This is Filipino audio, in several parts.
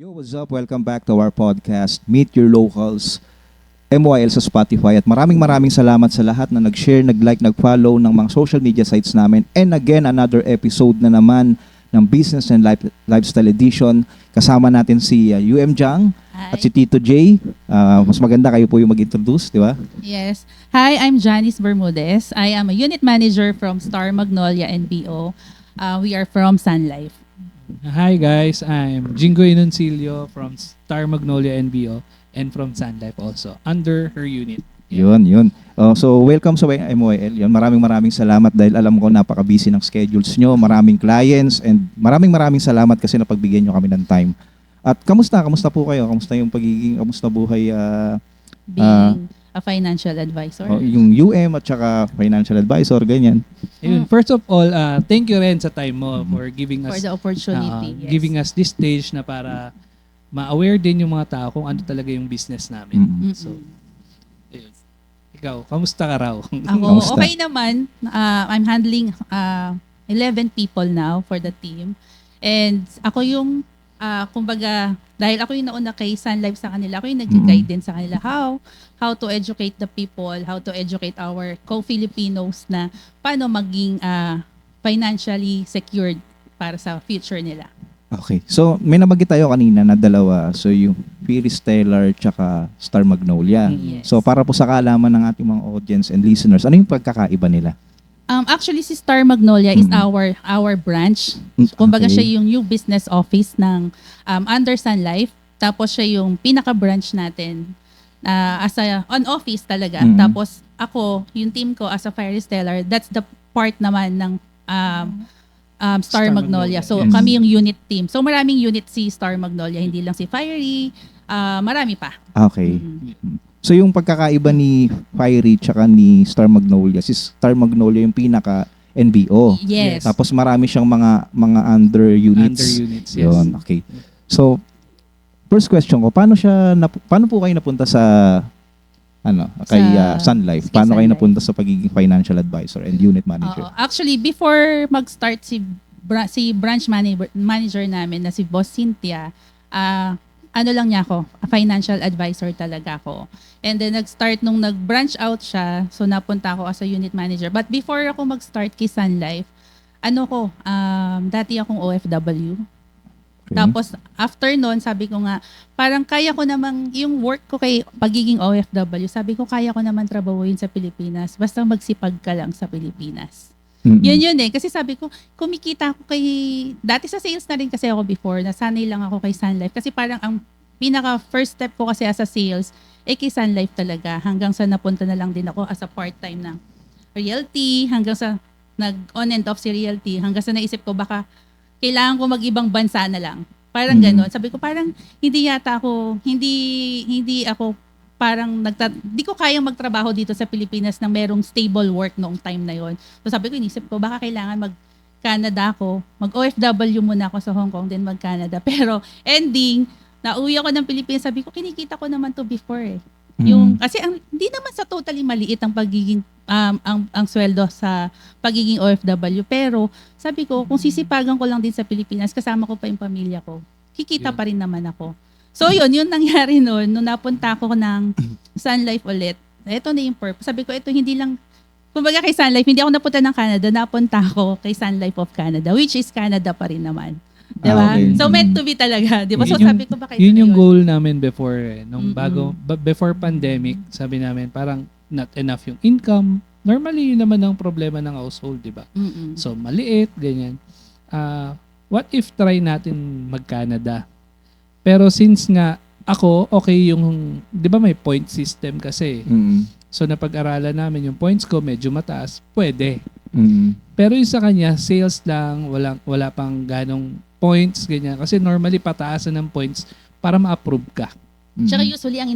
Yo, what's up? Welcome back to our podcast, Meet Your Locals, MYL sa Spotify. At maraming salamat sa lahat na nag-share, nag-like, nag-follow ng mga social media sites namin. And again, another episode na naman ng Business and Lifestyle Edition. Kasama natin si UM Jang at si Tito J. Mas maganda kayo po yung mag-introduce, di ba? Yes. Hi, I'm Janice Bermudez. I am a unit manager from Star Magnolia NPO. We are from Sun Life. Hi guys, I'm Jingo Inoncilio from Star Magnolia NBO and from Sun Life also, under her unit. Yun. So, welcome sa MOL. Yun, maraming salamat dahil alam ko napaka-busy ng schedules nyo, maraming clients, and maraming salamat kasi napagbigyan nyo kami ng time. At kamusta po kayo? Kamusta buhay Being a financial advisor. yung UM at saka financial advisor, ganyan. Ayun, first of all, thank you rin sa time mo for giving For us the opportunity. Yes. giving us this stage na para ma-aware din yung mga tao kung ano talaga yung business namin. Mm-mm. So, ayun. Ikaw, kamusta ka raw? Ako, Kamusta? okay naman. I'm handling 11 people now for the team. And ako yung, kumbaga, dahil ako yung nauna kay Sun Life sa kanila, ako yung nag-guide din sa kanila how to educate the people, how to educate our co-Filipinos na paano maging financially secured para sa future nila. Okay. So, may nabanggit tayo kanina na dalawa. So, yung Fury Stellar tsaka Star Magnolia. Yes. So, para po sa kaalaman ng ating mga audience and listeners, ano yung pagkakaiba nila? Actually, si Star Magnolia is our branch. Kumbaga Okay. siya yung new business office ng under Sun Life. Tapos siya yung pinaka-branch natin as a on-office talaga. Mhm. Tapos ako, yung team ko as a Fire Stellar, that's the part naman ng Star Magnolia. So Yes. kami yung unit team. So maraming unit si Star Magnolia, hindi lang si Fiery, marami pa. Okay. Mhm. So, yung pagkakaiba ni Fiery tsaka ni Star Magnolia, si Star Magnolia yung pinaka NBO. Yes. Tapos marami siyang mga under units. Under units, yes. Yun, okay. So, first question ko, paano po kayo napunta sa kay Sun Life? kay Paano Sun kayo Life. napunta sa pagiging financial advisor and unit manager? Oo. Actually, before mag-start si branch manager namin na si Boss Cynthia, ano lang niya ako, a financial advisor talaga ako. And then nag-start nung nag-branch out siya, so napunta ako as a unit manager. But before ako mag-start kay Sun Life, dati akong OFW. Okay. Tapos after nun, sabi ko nga, parang kaya ko namang, yung work ko kay pagiging OFW, sabi ko kaya ko naman trabahuin sa Pilipinas, basta magsipag ka lang sa Pilipinas. Mm-mm. Yun eh. Kasi sabi ko, kumikita ako dati sa sales na rin kasi ako before, nasanay lang ako kay Sun Life. Kasi parang ang pinaka first step ko kasi as a sales, kay Sun Life talaga. Hanggang sa napunta na lang din ako as a part-time na realty, hanggang sa nag-on and off si realty, hanggang sa naisip ko baka kailangan ko mag-ibang bansa na lang. Parang ganon. Sabi ko parang hindi ako parang di ko kayang magtrabaho dito sa Pilipinas na merong stable work noong time na yon. So sabi ko, inisip ko, baka kailangan mag-Canada ako, mag-OFW muna ako sa Hong Kong, then mag-Canada. Pero ending, nauwi ako ng Pilipinas, sabi ko, kinikita ko naman to before eh. Kasi hindi naman sa totally maliit ang pagiging, ang sweldo sa pagiging OFW. Pero sabi ko, kung sisipagan ko lang din sa Pilipinas, kasama ko pa yung pamilya ko, kikita pa rin naman ako. So yun nangyari noon, nung napunta ako ng Sun Life ulit. Ito na yung purpose. Sabi ko, ito hindi lang, kumbaga kay Sun Life, hindi ako napunta ng Canada, napunta ako kay Sun Life of Canada, which is Canada pa rin naman. Diba? Okay. So meant to be talaga. Diba? So sabi ko, baka Yun ito na yung yun. goal namin before nung before pandemic, sabi namin parang not enough yung income. Normally yun naman ang problema ng household, di ba? Mm-mm. So maliit, ganyan. What if try natin mag-Canada? Pero since nga ako, okay yung, di ba may point system kasi. Mm-mm. So napag-aralan namin yung points ko medyo mataas, pwede. Mm-mm. Pero yung sa kanya, sales lang, wala pang ganong points, ganyan. Kasi normally pataasan ng points para ma-approve ka. Tsaka usually ang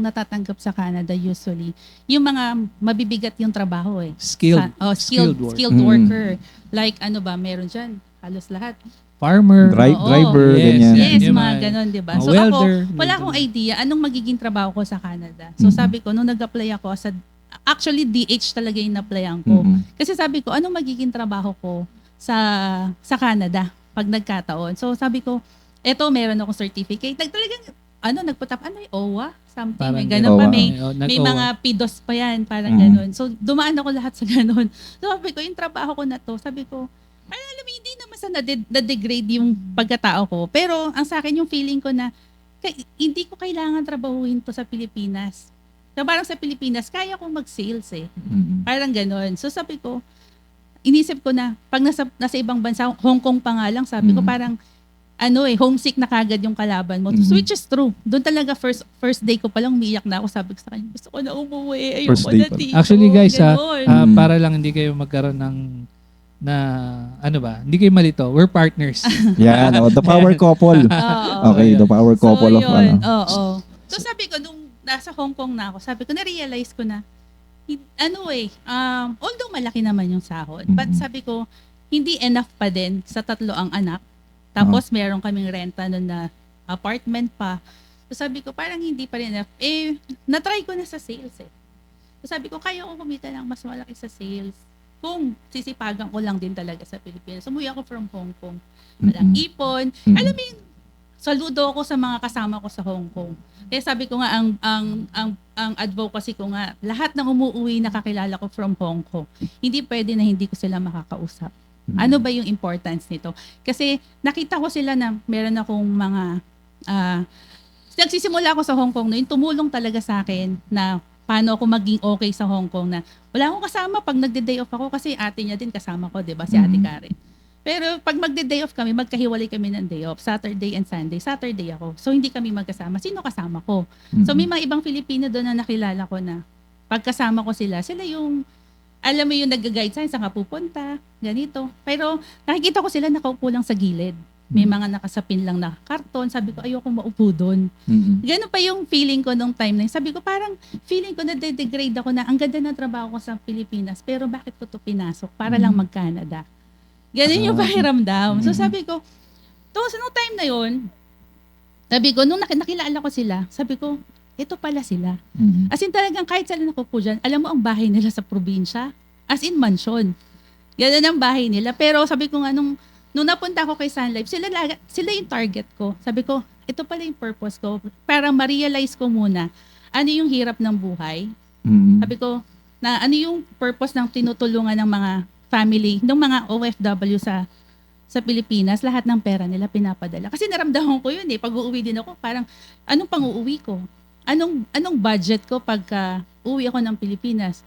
natatanggap sa Canada usually yung mga mabibigat yung trabaho eh. Skilled Skilled Mm. worker. Like meron diyan halos lahat. Farmer, Oo. Driver, Yes, ganyan. Yes, Yung mga mga- ganon, 'di ba? mga So welder, ako, wala akong idea anong magiging trabaho ko sa Canada. So sabi ko nung nag-apply ako actually DH talaga yung na-applyan ko. Mm-mm. Kasi sabi ko anong magiging trabaho ko sa Canada pag nagkataon. So sabi ko eto meron akong certificate. Talagang, nagputap, OWA? Something, Parang may ganun pa, OWA. may Nag-OWA. mga PIDOS pa yan, parang Mm. ganun. So, dumaan ako lahat sa ganun. So, sabi ko, yung trabaho ko na to, sabi ko, alam mo, hindi naman sa na-degrade yung pagkatao ko. Pero, ang sa akin, yung feeling ko na, hindi ko kailangan trabahuin to sa Pilipinas. So, parang sa Pilipinas, kaya kong mag-sales eh. Mm. Parang ganun. So, sabi ko, inisip ko na, pag nasa ibang bansa, Hong Kong pa nga lang, sabi ko, parang, homesick na kagad yung kalaban mo. Mhm. Which is true. Doon talaga first day ko palang umiyak na ako. Sabi ko sa kanya, gusto ko na umuwi. First Ayoko day na pa. dito. Actually guys, Ganun. para lang hindi kayo magkaroon ng hindi kayo malito. We're partners. Yan, the power couple. Oo. Okay, the power couple so, of yun, ano. oo. So sabi ko, nung nasa Hong Kong na ako, sabi ko, na-realize ko na, although malaki naman yung sahod, but Mhm. sabi ko, hindi enough pa din sa 3 ang anak. Tapos meron kaming renta nun na apartment pa. So sabi ko, parang hindi pa rin enough. Na-try ko na sa sales eh. So sabi ko, kaya ko kumita ng mas malaki sa sales. Kung sisipagan ko lang din talaga sa Pilipinas. Umuwi ako from Hong Kong. Walang ipon. Mhm. Alam mo yun, saludo ako sa mga kasama ko sa Hong Kong. Kaya sabi ko nga, ang advocacy ko nga, lahat ng umuwi na kakilala ko from Hong Kong, hindi pwede na hindi ko sila makakausap. Ano ba yung importance nito? Kasi nakita ko sila na meron akong mga, nagsisimula ako sa Hong Kong, yung tumulong talaga sa akin na paano ako maging okay sa Hong Kong na wala akong kasama pag nagde-day off ako kasi ate niya din kasama ko, 'di ba? Si Ate Karen. Pero pag magde-day off kami, magkahiwalay kami ng day off, Saturday and Sunday. Saturday ako. So hindi kami magkasama. Sino kasama ko? So may mga ibang Filipino doon na nakilala ko na pagkasama ko sila yung alam mo yung nag-guide sa akin, saan ka pupunta, ganito. Pero nakikita ko sila nakaupo lang sa gilid. May mga nakasapin lang na karton. Sabi ko, ayoko maupo doon. Ganun pa yung feeling ko nung time na yun. Sabi ko, parang feeling ko na de-degrade ako na ang ganda ng trabaho ko sa Pilipinas, pero bakit ko to pinasok? Para lang mag-Canada. Ganun yung pakiramdam. So sabi ko, nung time na yun, sabi ko, nung nakilala ko sila, sabi ko, ito pala sila. As in talagang kahit sila nakupo dyan, alam mo ang bahay nila sa probinsya, as in mansion. Ganun ang bahay nila. Pero sabi ko nga, nung napunta ako kay Sun Life, sila yung target ko. Sabi ko, ito pala yung purpose ko. Para ma-realize ko muna, ano yung hirap ng buhay. Sabi ko, na ano yung purpose ng tinutulungan ng mga family, ng mga OFW sa Pilipinas, lahat ng pera nila pinapadala. Kasi naramdaman ko yun eh. Pag uuwi din ako, parang, anong pang-uuwi ko? Anong budget ko pagka uwi ako ng Pilipinas?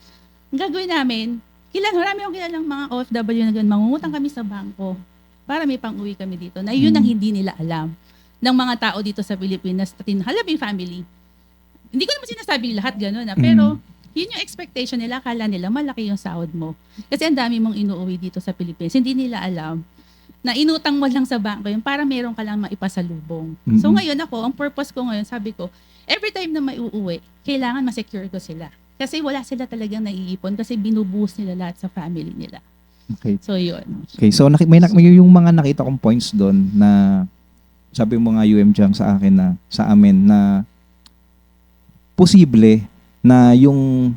Ang gagawin namin, marami akong kilalang mga OFW na ganun, mangungutang kami sa bangko para may pang-uwi kami dito. Na yun ang hindi nila alam ng mga tao dito sa Pilipinas, halabing family. Hindi ko naman sinasabing lahat ganun pero yun yung expectation nila, akala nila malaki yung sahod mo. Kasi ang dami mong inuuwi dito sa Pilipinas. Hindi nila alam na inutang mo lang sa bangko yun para meron ka lang maipasalubong. So ngayon ang purpose ko ngayon, sabi ko, every time na may uuwi, kailangan ma-secure ko sila. Kasi wala sila talagang naiipon kasi binubuhos nila lahat sa family nila. Okay. So yun. Okay, so may yung mga nakita kong points doon na sabi mo nga UM sa akin na sa amin na posible na yung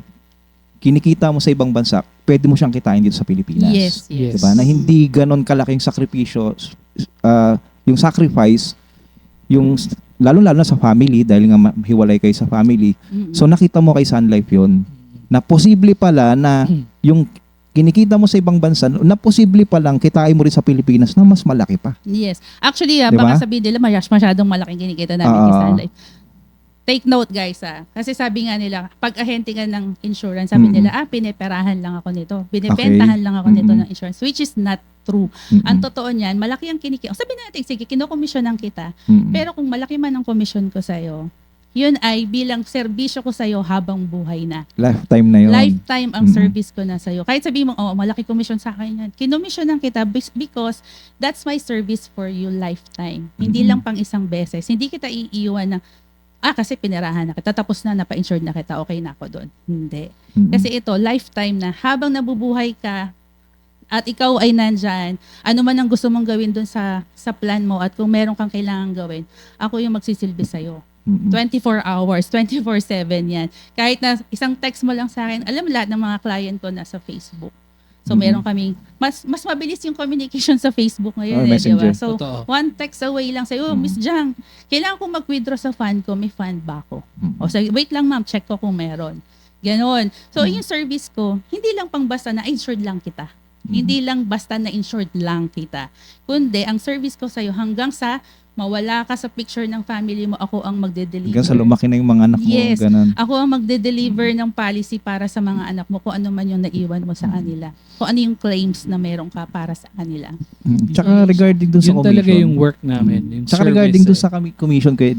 kinikita mo sa ibang bansa, pwede mo siyang kitain dito sa Pilipinas. Yes. Diba? Na hindi ganon kalaking sakripisyo, yung sacrifice, yung lalo-lalo na sa family, dahil nga hiwalay kayo sa family. So nakita mo kay Sun Life yun, na posible pala na yung kinikita mo sa ibang bansa, na posible palang kitain mo rin sa Pilipinas na mas malaki pa. Yes. Actually, Diba? baka sabihin nila, masyadong malaking kinikita namin kay Sun Life. Take note guys kasi sabi nga nila, pag ahente ka ng insurance, sabi nila, pineperahan lang ako nito. Binibentahan lang ako nito ng insurance, which is not true. Ang totoo niyan, malaki ang kinikita. Sabi natin, sige, kinokomisyonan kita. Pero kung malaki man ang komisyon ko sa'yo, yun ay bilang serbisyo ko sa'yo habang buhay na. Lifetime na yun. Lifetime ang service ko na sa'yo. Kahit sabihin mo, malaki komisyon sa akin yan. Kinomisyonan kita because that's my service for you lifetime. Hindi lang pang isang beses. Hindi kita iiwan na, kasi pinirahan na kita, tapos na, napa-insured na kita, okay na ako doon. Hindi. Kasi ito, lifetime na, habang nabubuhay ka, at ikaw ay nandyan, ano man ang gusto mong gawin doon sa plan mo, at kung meron kang kailangan gawin, ako yung magsisilbi sa'yo. 24 hours, 24/7 yan. Kahit na isang text mo lang sa akin, alam mo lahat ng mga client ko nasa Facebook. So meron kaming mas mabilis yung communication sa Facebook ngayon, di Messenger. ba? So Totoo. one text away lang sa'yo, Miss Jang, kailangan ko mag-withdraw sa fund ko, may fund ba ako? O say, wait lang ma'am, check ko kung meron. Ganon. So yung service ko, hindi lang pang basta na insured lang kita. Hindi lang basta na insured lang kita. Kundi ang service ko sa'yo hanggang sa mawala ka sa picture ng family mo, ako ang magde-deliver. Hanggang sa lumaki na yung mga anak mo. Yes. Ganun. Ako ang magde-deliver ng policy para sa mga anak mo, kung ano man yung naiwan mo sa kanila. Kung ano yung claims na meron ka para sa kanila. Tsaka regarding dun sa Yun commission. talaga yung work namin. Yung Tsaka service, regarding dun sa commission kay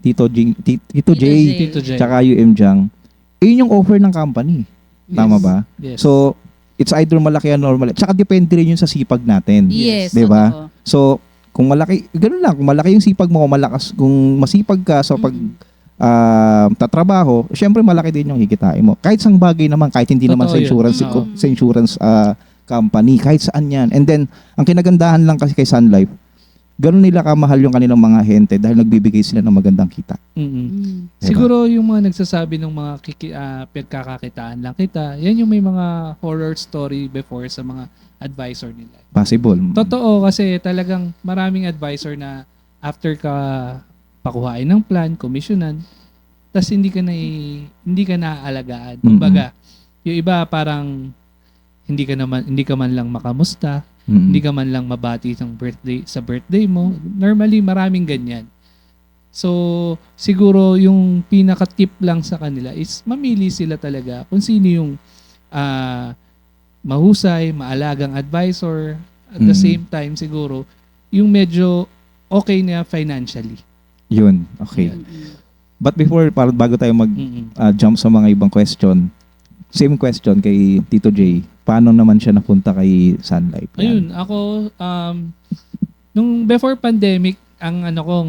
Tito J, Tito J. tsaka UM Jang, yun yung offer ng company. Tama Yes. ba? Yes. So, it's either malaki o normal. Tsaka depende rin yun sa sipag natin. Yes. Di ba? totoo. So, kung malaki, ganun lang, kung malaki yung sipag mo, kung masipag ka sa pag tatrabaho, syempre malaki din yung hikitain mo. Kahit sang bagay naman, kahit hindi naman Totoo sa yun. insurance, Oo. sa insurance company, kahit saan yan. And then, ang kinagandahan lang kasi kay Sun Life, ganun nila kamahal yung kanilang mga hente dahil nagbibigay sila ng magandang kita. Mm-mm. Diba? Siguro yung mga nagsasabi ng mga pagkakakitaan lang kita, yan yung may mga horror story before sa mga advisor nila. Possible. Totoo kasi talagang maraming advisor na after ka pakuhain ng plan, komisyonan, tas hindi ka naaalagaan. Kumbaga, yung iba parang hindi ka man lang makamusta, hindi ka man lang mabati sa birthday mo. Normally maraming ganyan. So, siguro yung pinaka-tip lang sa kanila is mamili sila talaga kung sino yung mahusay, maalagang advisor. At the same time, siguro, yung medyo okay na financially. Yun, okay. But bago tayo Mm-mm. jump sa mga ibang question, same question kay Tito J, paano naman siya napunta kay Sun Life? Ayun, ako, nung before pandemic, ang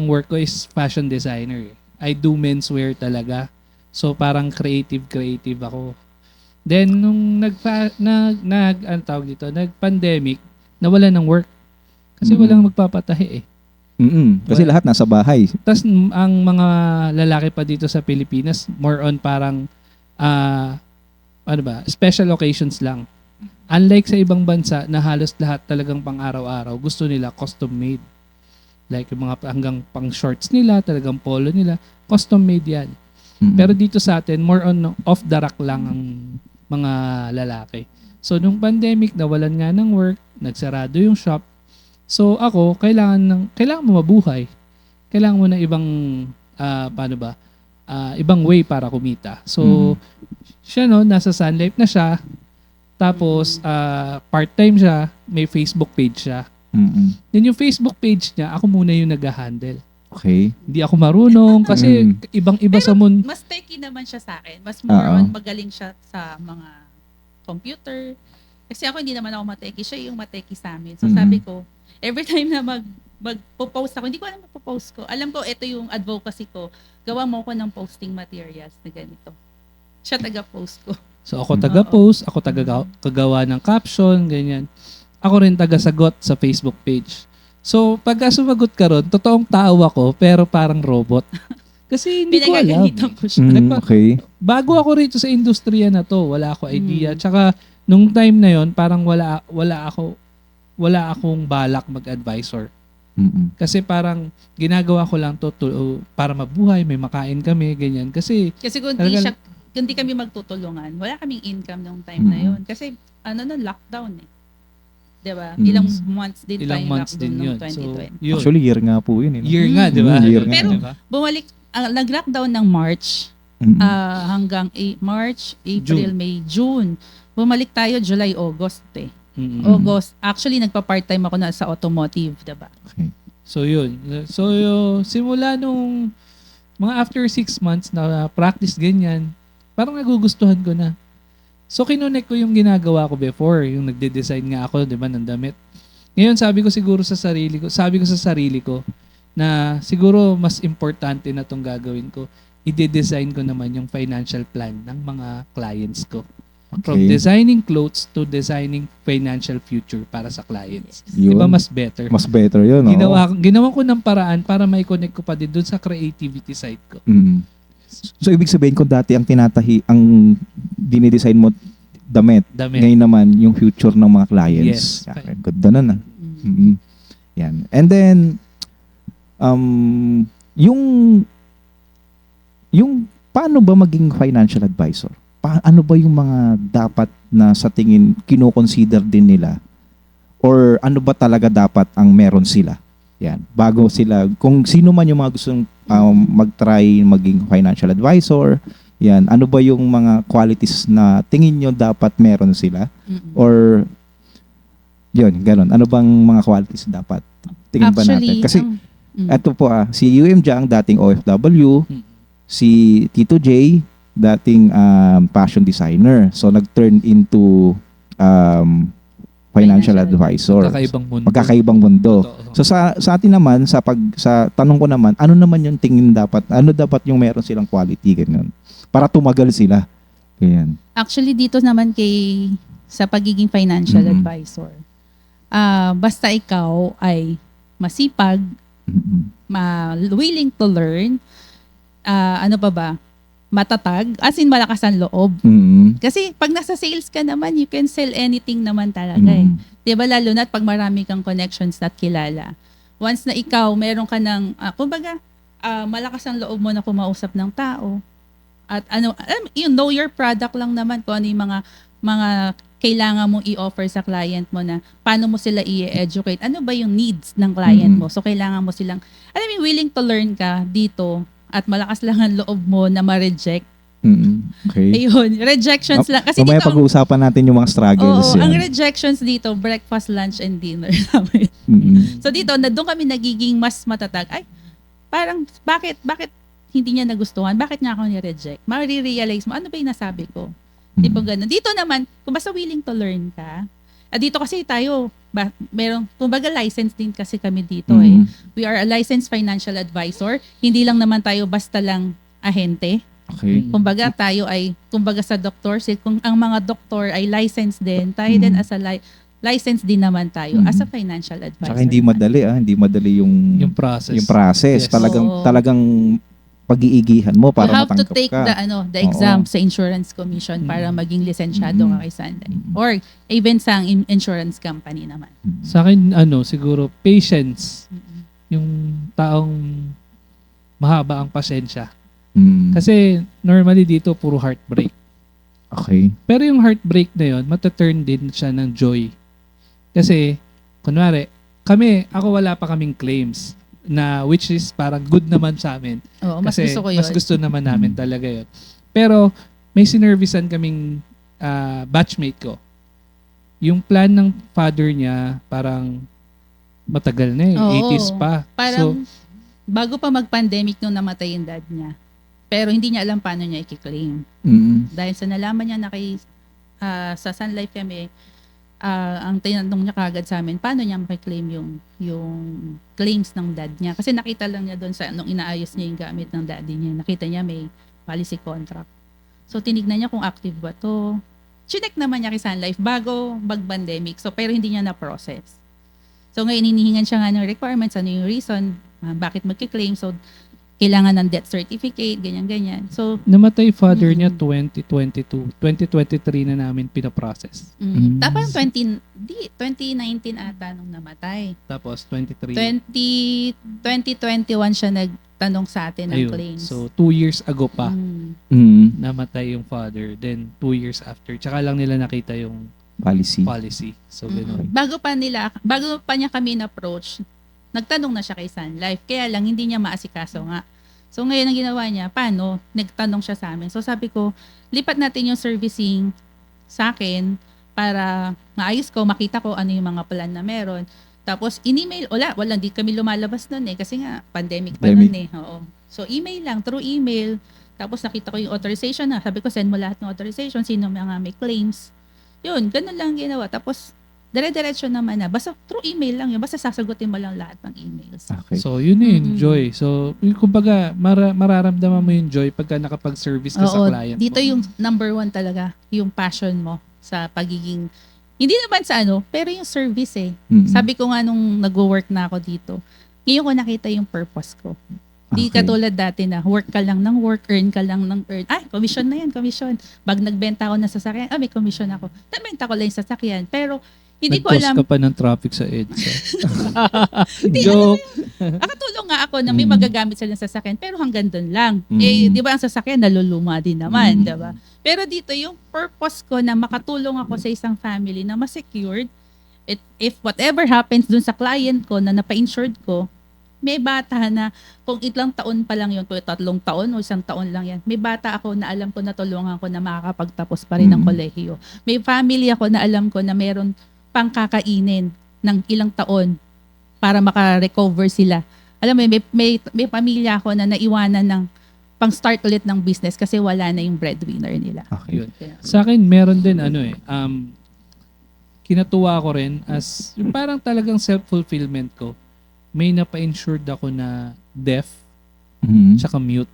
work ko is fashion designer. I do menswear talaga. So, parang creative ako. Then, nung nag-pandemic, nawala ng work. Kasi walang magpapatahi eh. Kasi lahat nasa bahay. Tapos, ang mga lalaki pa dito sa Pilipinas, more on parang, special occasions lang. Unlike sa ibang bansa na halos lahat talagang pang araw-araw, gusto nila custom made. Like yung mga hanggang pang shorts nila, talagang polo nila, custom made yan. Pero dito sa atin, more on off the rack lang ang mga lalaki. So nung pandemic, nawalan nga ng work, nagsarado yung shop. So ako, kailangan mo mabuhay. Kailangan mo ng ibang ibang way para kumita. So siya nasa Sun Life na siya. Tapos part-time siya, may Facebook page siya. Then yung Facebook page niya, ako muna yung nag-handle. Okay. Hindi ako marunong kasi ibang-iba sa mundo. Mas techy naman siya sa akin. Mas more on magaling siya sa mga computer. Kasi ako hindi naman ako mateki. Siya yung mateki sa amin. So sabi ko, every time na magpo-post ako, hindi ko alam magpo-post ko. Alam ko, ito yung advocacy ko. Gawa mo ko ng posting materials na ganito. Siya taga-post ko. So ako taga-post, ako taga-kagawa ng caption, ganyan. Ako rin taga-sagot sa Facebook page. So pagka sumagot ka ron, totoong tao ako pero parang robot. Kasi hindi ko alam. Pinagagalitan ko siya. Okay. Bago ako rito sa industriya na to, wala ako idea. Tsaka nung time na yon, parang wala akong balak mag-advisor. Kasi parang ginagawa ko lang to para mabuhay, may makain kami, ganyan. Kasi kung hindi kami magtutulungan, wala kaming income nung time na yon. Kasi lockdown eh. Diba? Ilang months din tayo lockdown yun. noong 2020. So, yun. Actually, year nga po yun. Year nga, di ba? Year nga. Pero diba? bumalik, nag-lockdown ng March hanggang March, April, June. May, June. Bumalik tayo July, August eh. August. Actually, nagpa-part-time ako na sa automotive, diba? Okay. So yun. So simula nung mga after 6 months na practice ganyan, parang nagugustuhan ko na. So kinunek ko yung ginagawa ko before, yung nagde-design nga ako, 'di ba, ng damit. Ngayon sabi ko sa sarili ko na siguro mas importante na tong gagawin ko. I-design ko naman yung financial plan ng mga clients ko. Okay. From designing clothes to designing financial future para sa clients. Yun. Diba mas better? Mas better yun. Ginawa ko ng paraan para may connect ko pa din dun sa creativity side ko. So, ibig sabihin kung dati ang dinidesign mo damit. Damit. Ngayon naman, yung future ng mga clients. Yes. Okay, ganda na. Mm. Mhm. Yan. And then, yung paano ba maging financial advisor? Ano ba yung mga dapat na sa tingin kino-consider din nila? Or ano ba talaga dapat ang meron sila? Yan. Bago sila, kung sino man yung mga gustong mag-try maging financial advisor, yan. Ano ba yung mga qualities na tingin nyo dapat meron sila? Mm-mm. Or, yun, ganun. Ano bang mga qualities dapat? Tingin ba natin? Kasi, eto po si UM Jang, dating OFW, si Tito J, dating fashion designer. So, nag-turn into financial advisor. Magkakaibang mundo. Magkakaibang mundo. Totoo. So, sa atin naman, sa tanong ko naman, ano naman yung tingin dapat, ano dapat yung meron silang quality, ganyan, para tumagal sila. Ganyan. Actually, dito naman sa pagiging financial Mm-mm. advisor, basta ikaw ay masipag, Mhm. willing to learn, ano pa ba, matatag, as in malakas ang loob. Mhm. Kasi pag nasa sales ka naman, you can sell anything naman talaga eh. Mhm. Diba, lalo na pag marami kang connections at kilala. Once na ikaw, meron ka ng, kumbaga, malakas ang loob mo na kumausap ng tao. At you know your product lang naman, kung ano yung mga kailangan mong i-offer sa client mo, na paano mo sila i-educate. Ano ba yung needs ng client mo? So, kailangan mo silang, willing to learn ka dito at malakas lang ang loob mo na ma-reject. Mhm. Okay. Ayun, rejections lang. Kasi Mamaya dito, pag-uusapan natin yung mga struggles. oo, ang yan. rejections dito, breakfast, lunch, and dinner namin. Mhm. So dito, doon kami nagiging mas matatag. Ay, parang, bakit hindi niya nagustuhan? Bakit niya ako ni-reject? Marirealize mo, ano ba yung nasabi ko? Tipo ganun. Dito naman, kung basta willing to learn ka, dito kasi tayo, kumbaga license din kasi kami dito eh. Mhm. We are a licensed financial advisor. Hindi lang naman tayo basta lang ahente. Okay. Kumbaga tayo ay, sa doktor, kung ang mga doktor ay licensed din, tayo din as a licensed din naman tayo as a financial advisor. Tsaka hindi naman. madali hindi madali yung process. yung process. Yes. Talagang pag-iigihan mo para You have to matanggap take ka. the exam sa insurance commission para maging lisensyado ka kay Sun Life. Or even sa insurance company naman. Sa akin, siguro, patience. Yung taong mahaba ang pasensya. Mm. Kasi, normally dito, puro heartbreak. Okay. Pero yung heartbreak na yun, mataturn din siya ng joy. Kasi, kunwari, ako wala pa kaming claims na which is parang good naman sa amin. Oo, mas Kasi gusto ko yun. mas gusto naman namin talaga yun. Pero may sinervisan kaming batchmate ko. Yung plan ng father niya parang matagal na eh. Oo. 80s pa. Parang, bago pa mag-pandemic nung namatay yung dad niya. Pero hindi niya alam paano niya i-claim. Mm. Dahil sa nalaman niya na sa Sun Life kami, ang tinanong niya kagad sa amin, paano niya makiklaim yung claims ng dad niya. Kasi nakita lang niya doon nung inaayos niya yung gamit ng daddy niya. Nakita niya may policy contract. So, tinignan niya kung active ba to. Chinek naman niya kay Sun Life bago mag-pandemic. So, pero hindi niya na-process. So, ngayon hinihingan siya nga ng requirements. Ano yung reason? Bakit magkiklaim? So, kailangan ng death certificate, ganyan-ganyan. So, namatay father niya 2022. 2023 na namin pinaprocess. tapos 2019 ata nung namatay. Tapos 23. 2021 siya nagtanong sa atin ng Ayun. claims. So, 2 years ago pa Mm. namatay yung father. Then, 2 years after. Tsaka lang nila nakita yung policy. So, gano'n. Bago pa niya kami na-approach, nagtanong na siya kay Sun Life. Kaya lang, hindi niya maasikaso nga. So, ngayon ang ginawa niya, paano? Nagtanong siya sa amin. So, sabi ko, lipat natin yung servicing sa akin para maayos ko, makita ko ano yung mga plan na meron. Tapos, in-email, wala, di kami lumalabas nun eh. Kasi nga, pandemic pa nun eh. Oo. So, email lang, through email. Tapos, nakita ko yung authorization na. Sabi ko, send mo lahat ng authorization, sino mga may claims. Yun, ganun lang ginawa. Tapos, dire-diretso naman na. Basta through email lang yun. Basta sasagutin mo lang lahat ng emails. Okay. So, yun yung joy. So, kumbaga, mararamdaman mo yung joy pagka nakapag-service ka sa client dito mo. yung number 1 talaga, yung passion mo sa pagiging, hindi naman sa pero yung service eh. Mm. Sabi ko nga nung nag-work na ako dito, ngayon ko nakita yung purpose ko. Di Okay. katulad dati na work ka lang ng work, earn ka lang ng earn. Ay, commission na yan, commission. Pag nagbenta ako ng sasakyan, may commission ako. Nabenta ko lang yung sasakyan. Pero hindi ko Nag-cause alam, ka pa ng traffic sa EDSA. Joke. nakatulong nga ako na may magagamit silang sasakyan, pero hanggang doon lang. Mm. Di ba ang sasakyan naluluma din naman, Mm. di ba? Pero dito, yung purpose ko na makatulong ako sa isang family na ma-secured, if whatever happens dun sa client ko na napa-insured ko, may bata na kung ilang taon pa lang yun, kung 3 taon o 1 taon lang yan, may bata ako na alam ko na tulungan ko na makakapagtapos pa rin ng Mm. kolehiyo. May family ako na alam ko na meron pang kakainin ng ilang taon para maka-recover sila. Alam mo, may pamilya ako na naiwanan ng pang-start ulit ng business kasi wala na yung breadwinner nila. Okay. Yun. Sa akin, meron din kinatuwa ko rin as yung parang talagang self-fulfillment ko. May napa-insured ako na deaf Mhm. tsaka mute.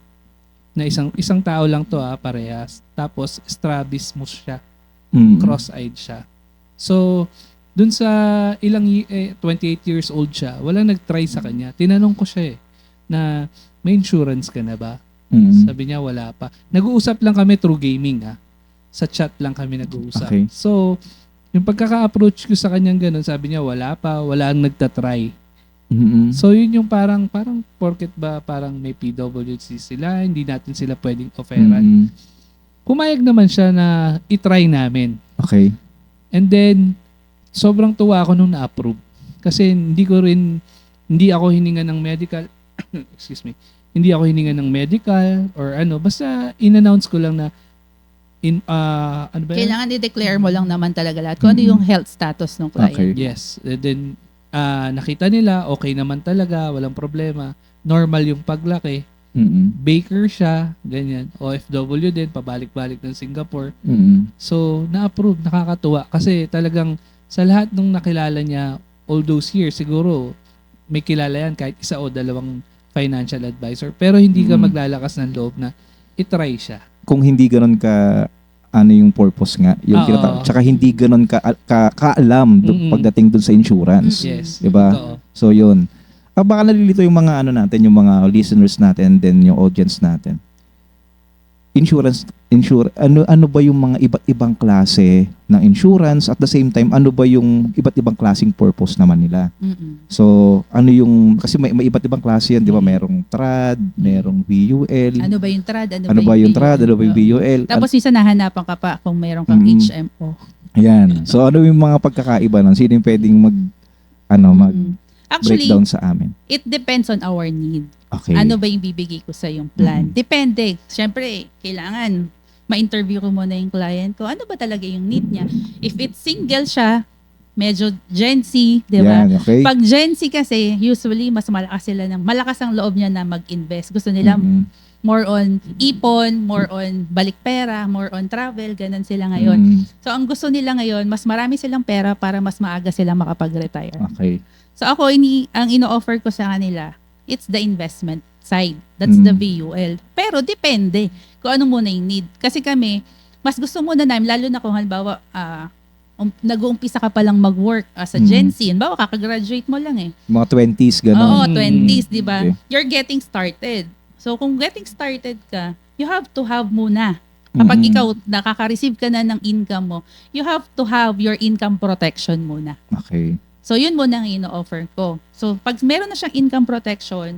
Na isang tao lang to parehas. Tapos strabismus siya. Mhm. Cross-eyed siya. So, dun sa 28 years old siya, wala nag-try sa kanya. Tinanong ko siya na may insurance ka na ba? Mhm. Sabi niya wala pa. Nag-uusap lang kami through gaming Sa chat lang kami nag-uusap. Okay. So, yung pagkaka-approach ko sa kanyang ganun, sabi niya wala pa, wala ang nagtatry. Mhm. So, yun yung parang porket ba parang may PWC sila, hindi natin sila pwedeng offeran. Mhm. Pumayag naman siya na itry namin. Okay. And then, sobrang tuwa ako nung na-approve. Kasi hindi ako hininga ng medical, excuse me, hindi ako hininga ng medical or basta in-announce ko lang na ano ba yun? Kailangan i-declare mo lang naman talaga lahat kung ano yung health status ng client. Okay. Yes. And then, nakita nila, okay naman talaga, walang problema. Normal yung paglaki. Mhm. Baker siya, ganyan. OFW din, pabalik-balik ng Singapore. Mhm. So, na-approve, nakakatuwa. Kasi talagang sa lahat nung nakilala niya all those years, siguro may kilala yan kahit 1 o 2 financial advisor. Pero hindi ka maglalakas ng loob na itry siya. Kung hindi ganun ka yung purpose nga, yung Oo. tsaka hindi ganun kaalam pagdating dun sa insurance. Yes. Diba? Totoo. So yun. Baka nalilito yung mga natin, yung mga listeners natin, then yung audience natin. Ano ba yung mga iba't ibang klase ng insurance, at the same time ano ba yung iba't ibang klaseng purpose naman nila? Mm-mm. So kasi may iba't ibang klase yan, 'di ba? Merong TRAD, merong VUL. Ano ba yung TRAD? Ano ba yung TRAD? Ano ba yung VUL? Tapos minsan nahanapan ka pa kung meron kang HMO. Ayan. So ano yung mga pagkakaiba nun? Sino yung pwedeng Actually, breakdown sa amin? it depends on our need. Okay. Ano ba yung bibigay ko sa yung plan? Mhm. Depende. Siyempre, kailangan ma-interview ko muna yung client ko. Ano ba talaga yung need niya? If it's single siya, medyo Gen Z, di ba? Yan, okay. Pag Gen Z kasi, usually, mas malakas ang loob niya na mag-invest. Gusto nila Mhm. more on ipon, more on balik pera, more on travel, ganun sila ngayon. Mhm. So, ang gusto nila ngayon, mas marami silang pera para mas maaga sila makapag-retire. Okay. So, ako, ang ino-offer ko sa kanila, it's the investment side. That's the VUL. Pero, depende kung ano muna yung need. Kasi kami, mas gusto muna namin, lalo na kung halimbawa, nag-uumpisa ka palang mag-work as a Gen Z. Halimbawa, kakagraduate mo lang Mga 20s, gano'n. Oo, 20s, di ba? Okay. You're getting started. So, kung getting started ka, you have to have muna. Kapag Mhm. ikaw nakaka-receive ka na ng income mo, you have to have your income protection muna. Okay. So, yun muna ang ino-offer ko. So, pag meron na siyang income protection,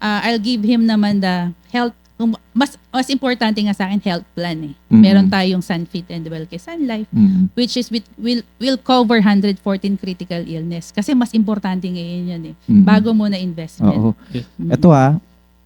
I'll give him naman the health. Mas importante nga sa akin, health plan Mhm. Meron tayong Sunfit and Wellcare Sun Life, Mhm. which is will cover 114 critical illness. Kasi mas importante ngayon yan Mhm. Bago muna investment. Oo. Mm. Ito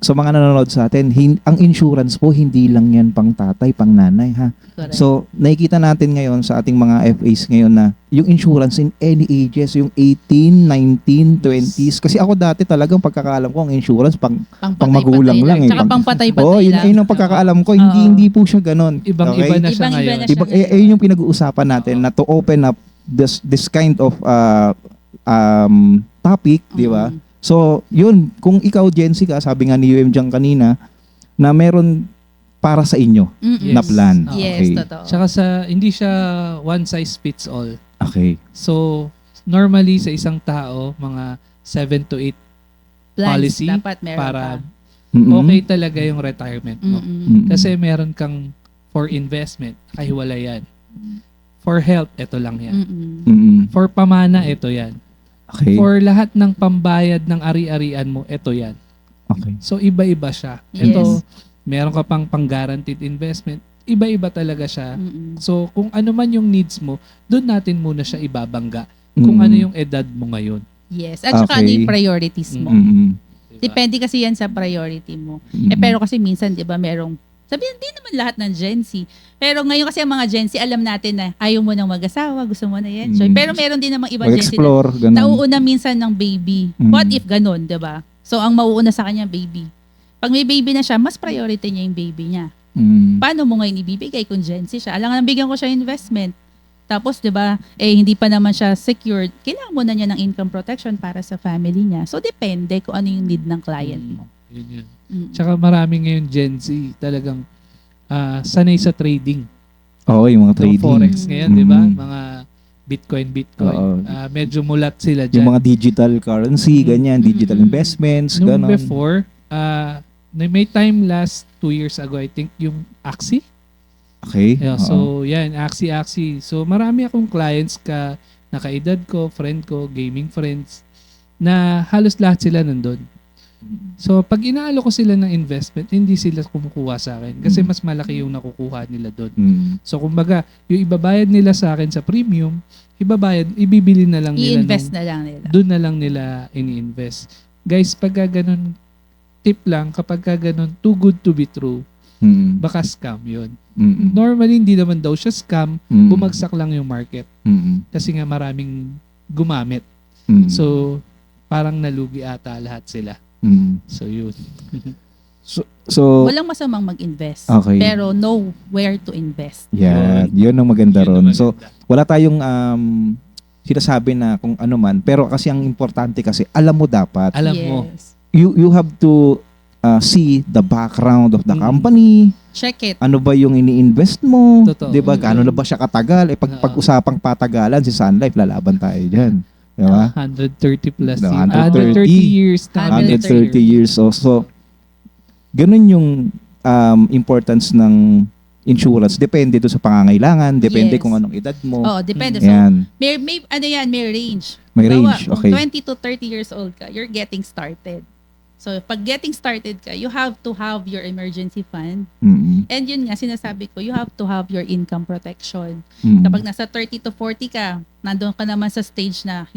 sa mga nanonood sa atin, ang insurance po hindi lang yan pang tatay, pang nanay ha. Correct. So, nakikita natin ngayon sa ating mga FAs ngayon na yung insurance in any ages, yung 18, 19, 20s. Kasi ako dati talagang pagkakaalam ko ang insurance pang magulang lang Tsaka pang patay-patay Oo, lang. yun ang pagkakaalam ko. Oo. Hindi po siya ganun. Ibang-iba na siya Ibang-iba ngayon. na siya. Ayun yung pinag-uusapan natin na to open up this kind of topic, di ba? So, yun, kung ikaw, Gen Z ka, sabi nga ni UM Jang kanina, na meron para sa inyo Mm-mm. na plan. Yes, Okay. totoo. Tsaka hindi siya one size fits all. Okay. So, normally sa isang tao, mga 7 to 8 Plans, policy dapat meron para pa. Mm-mm. okay talaga yung retirement mo. Mm-mm. Kasi meron kang for investment, kahiwala yan. For health, ito lang yan. Mm-mm. For pamana, ito yan. Okay. For lahat ng pambayad ng ari-arian mo, ito yan. Okay. So, iba-iba siya. Yes. Ito, meron ka pang pang-guaranteed investment. Iba-iba talaga siya. So, kung ano man yung needs mo, doon natin muna siya ibabangga. Kung ano yung edad mo ngayon. Yes. At saka ano Okay. yung priorities mo. Mm-mm. Diba? Depende kasi yan sa priority mo. Mm-mm. Pero kasi minsan, di ba, merong, sabihin, di naman lahat ng Gen Z. Pero ngayon kasi ang mga Gen Z, alam natin na ayaw mo nang mag-asawa, gusto mo na yan. So, pero meron din namang ibang Gen Z na Mag-explore, ganun. nauuna minsan ng baby. What if ganun, di ba? So, ang mauuna sa kanya, baby. Pag may baby na siya, mas priority niya yung baby niya. Mm. Paano mo ngayon ibibigay kung Gen Z siya? Alangan, bigyan ko siya investment. Tapos, di ba, hindi pa naman siya secured. Kailangan mo na niya ng income protection para sa family niya. So, depende kung ano yung need ng client mo. Yun. Mm. Tsaka marami ngayon Gen Z talagang sanay sa trading. Oo, yung mga So, trading. Forex ngayon, di ba? Mm. Mga Bitcoin. Oo. Medyo mulat sila Yung dyan. mga digital currency, ganyan, digital Mm-mm. investments, Nung ganun. before, may time last 2 years ago, I think, yung Axie. Okay. Yeah, Oo. so, yan, Axie. So, marami akong clients na kaedad ko, friend ko, gaming friends, na halos lahat sila nandun. So, pag inaalo ko sila ng investment, hindi sila kumukuha sa akin kasi mas malaki yung nakukuha nila doon. Mm. So, kumbaga, yung ibabayad nila sa akin sa premium, ibibili na lang nila. I-invest na lang nila. Doon na lang nila ini-invest. Guys, pagka ganun, tip lang, kapag ganun, too good to be true, Mm. baka scam yun. Mm. Normally, hindi naman daw siya scam, Mm. bumagsak lang yung market. Mm. Kasi nga maraming gumamit. Mm. So, parang nalugi ata lahat sila. Mm. So, yun. So, Walang masamang mag-invest. Okay. Pero know where to invest. yeah, yun ang maganda Yun ron. naman So, ganda. wala tayong sinasabi na kung ano man, pero kasi ang importante kasi alam mo dapat. Alam mo. Yes. You have to see the background of the Mm. company. Check it. Ano ba yung ini-invest mo? Totoo. 'Di ba? Gaano na ba siya katagal? Oo. Pag-usapang patagalan si Sun Life, lalaban tayo diyan. 'Di ba? 130 plus No, years. 130 years. 130 years. So ganun yung importance ng insurance. Depende doon sa pangangailangan, depende Yes. kung anong edad mo. Oh, depende. So, Yan. may range. May Bawa, range. kung Okay. 20 to 30 years old ka, you're getting started. So, pag getting started ka, you have to have your emergency fund. Mm-mm. And yun nga, sinasabi ko, you have to have your income protection. Mm-mm. Kapag nasa 30 to 40 ka, nandun ka naman sa stage na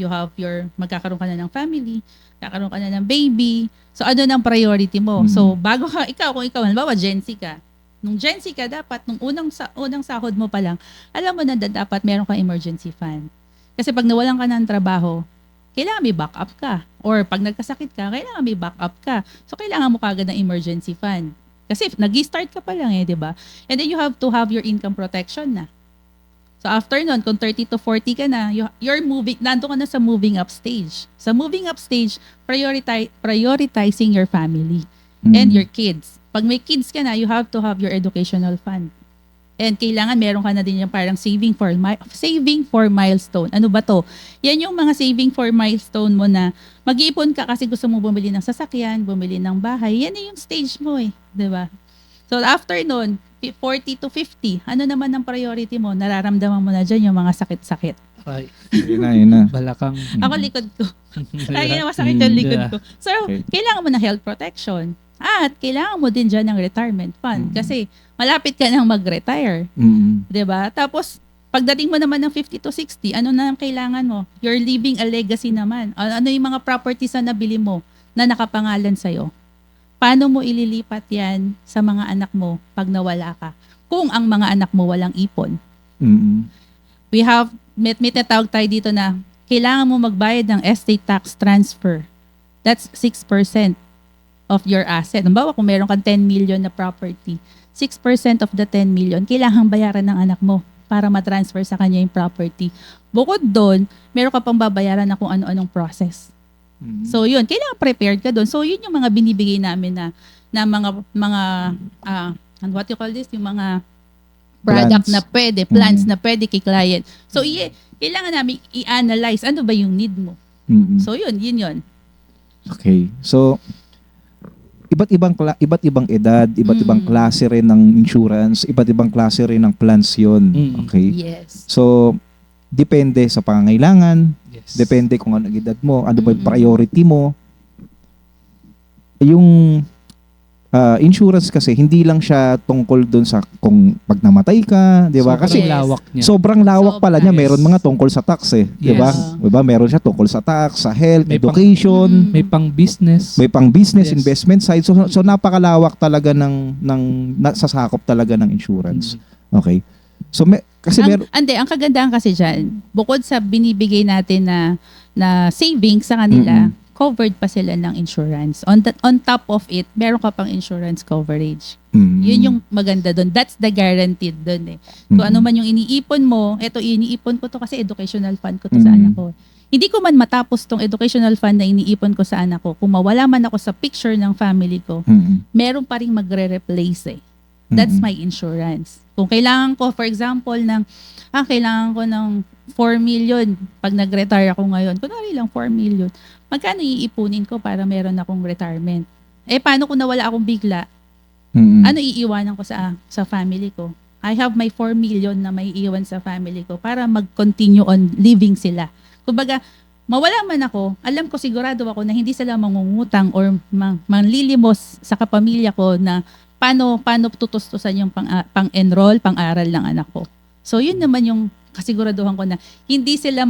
magkakaroon ka na ng family, magkakaroon ka na ng baby. So, ano ng priority mo? Mhm. So, bago ka, kung ikaw, halimbawa, Gen Z ka. Nung Gen Z ka, dapat, nung unang sahod mo pa lang, alam mo na dapat meron kang emergency fund. Kasi pag nawalan ka ng trabaho, kailangan may backup ka. Or pag nagkasakit ka, kailangan may backup ka. So, kailangan mo kagad ng emergency fund. Kasi nag-start ka pa lang di ba? And then you have to have your income protection na. So, after nun, kung 30 to 40 ka na, you're moving, nandun ka na sa moving up stage. Sa moving up stage, prioritizing your family and your kids. Pag may kids ka na, you have to have your educational fund. And kailangan meron ka na din yung parang saving for milestone. Ano ba to? Yan yung mga saving for milestone mo na mag-iipon ka kasi gusto mo bumili ng sasakyan, bumili ng bahay. Yan yung stage mo 'di ba? So after nun, 40 to 50, ano naman ang priority mo? Nararamdaman mo na dyan yung mga sakit-sakit. Ay, Yun na. balakang. Ako likod ko. Lagi na masakit yung likod Yeah. ko. So, Okay. kailangan mo ng health protection. At kailangan mo din dyan ng retirement fund. Kasi malapit ka nang mag-retire. Mm-mm. 'Di ba? Tapos, pagdating mo naman ng 50 to 60, ano na ang kailangan mo? You're leaving a legacy naman. Ano yung mga properties na nabili mo na nakapangalan sa'yo? Paano mo ililipat yan sa mga anak mo pag nawala ka? Kung ang mga anak mo walang ipon. Mm-mm. We have, may tatawag tayo dito na kailangan mo magbayad ng estate tax transfer. That's 6% of your asset. Halimbawa, kung meron kang 10 million na property, 6% of the 10 million, kailangan bayaran ng anak mo para matransfer sa kanya yung property. Bukod doon, meron ka pang babayaran na kung ano-anong process. Mm-mm. So yun, kailangan prepared ka doon. So yun yung mga binibigay namin na what you call this, yung mga product Plans. na pwede, plans na pwede kay client. So kailangan namin i-analyze ano ba yung need mo. Mm-mm. So yun. Okay. So, iba't ibang edad, iba't ibang klase rin ng insurance, iba't ibang klase rin ng plans 'yon. Okay? Yes. So depende sa pangangailangan, Yes. depende kung ano ang edad mo, ano ba yung priority mo. Yung insurance kasi hindi lang siya tungkol doon sa kung pag namatay ka, 'di ba? Sobrang Kasi lawak niya. sobrang lawak pala niya. Meron mga tungkol sa tax 'di ba? Yes. 'Di ba? Meron siya tungkol sa tax, sa health, May education, May pang business. may pang business, Yes. investment side. So napakalawak talaga ng nasasakop talaga ng insurance. Okay? So kasi Ang kagandahan kasi diyan, bukod sa binibigay natin na savings sa kanila, covered pa sila ng insurance. On top of it, meron ka pang insurance coverage. Yun yung maganda doon. That's the guaranteed doon eh. Kung ano man yung iniipon mo, eto iniipon ko to kasi educational fund ko to sa anak ko. Hindi ko man matapos tong educational fund na iniipon ko sa anak ko. Kung mawala man ako sa picture ng family ko, meron pa ring magre-replace eh. That's my insurance. Kung kailangan ko, for example, kailangan ko ng 4 million pag nag-retire ako ngayon. Kunwari lang 4 million. Magkano iipunin ko para meron akong retirement? Paano kung nawala akong bigla? Ano iiwanan ko sa family ko? I have my 4 million na may iwan sa family ko para mag-continue on living sila. Kumbaga, mawala man ako, alam ko sigurado ako na hindi sila mangungutang or manlilimos sa kapamilya ko na paano tutustusan yung pang-enroll, pang-aral ng anak ko. So, yun naman yung kasiguraduhan ko na hindi sila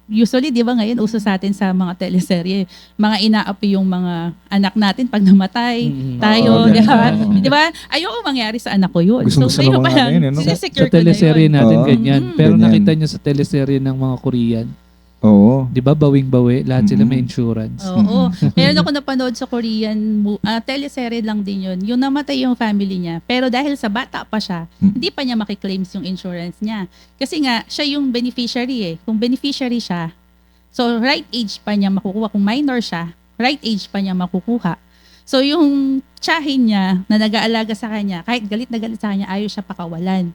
usually, di ba ngayon, uso sa atin sa mga teleserye, mga inaapi yung mga anak natin pag namatay, tayo, Oo, di ba? ganun. Di ba? Ayoko mangyari sa anak ko yun. Gusto ngayon ng mga ano yun, no? sinesecure Sa ko na teleserye yun. natin Oo. ganyan. Pero Ganyan. nakita niyo sa teleserye ng mga Korean, Oo. 'di ba? Bawing-bawi, lahat sila may insurance. Oo. Meron ako napanood sa Korean teleserye lang din yun. Yung namatay yung family niya. Pero dahil sa bata pa siya, hindi pa niya makiclaims yung insurance niya. Kasi nga, siya yung beneficiary eh. Kung beneficiary siya, so right age pa niya makukuha. Kung minor siya, right age pa niya makukuha. So yung tiyahin niya na nag-aalaga sa kanya, kahit galit na galit sa kanya, ayaw siya pakawalan.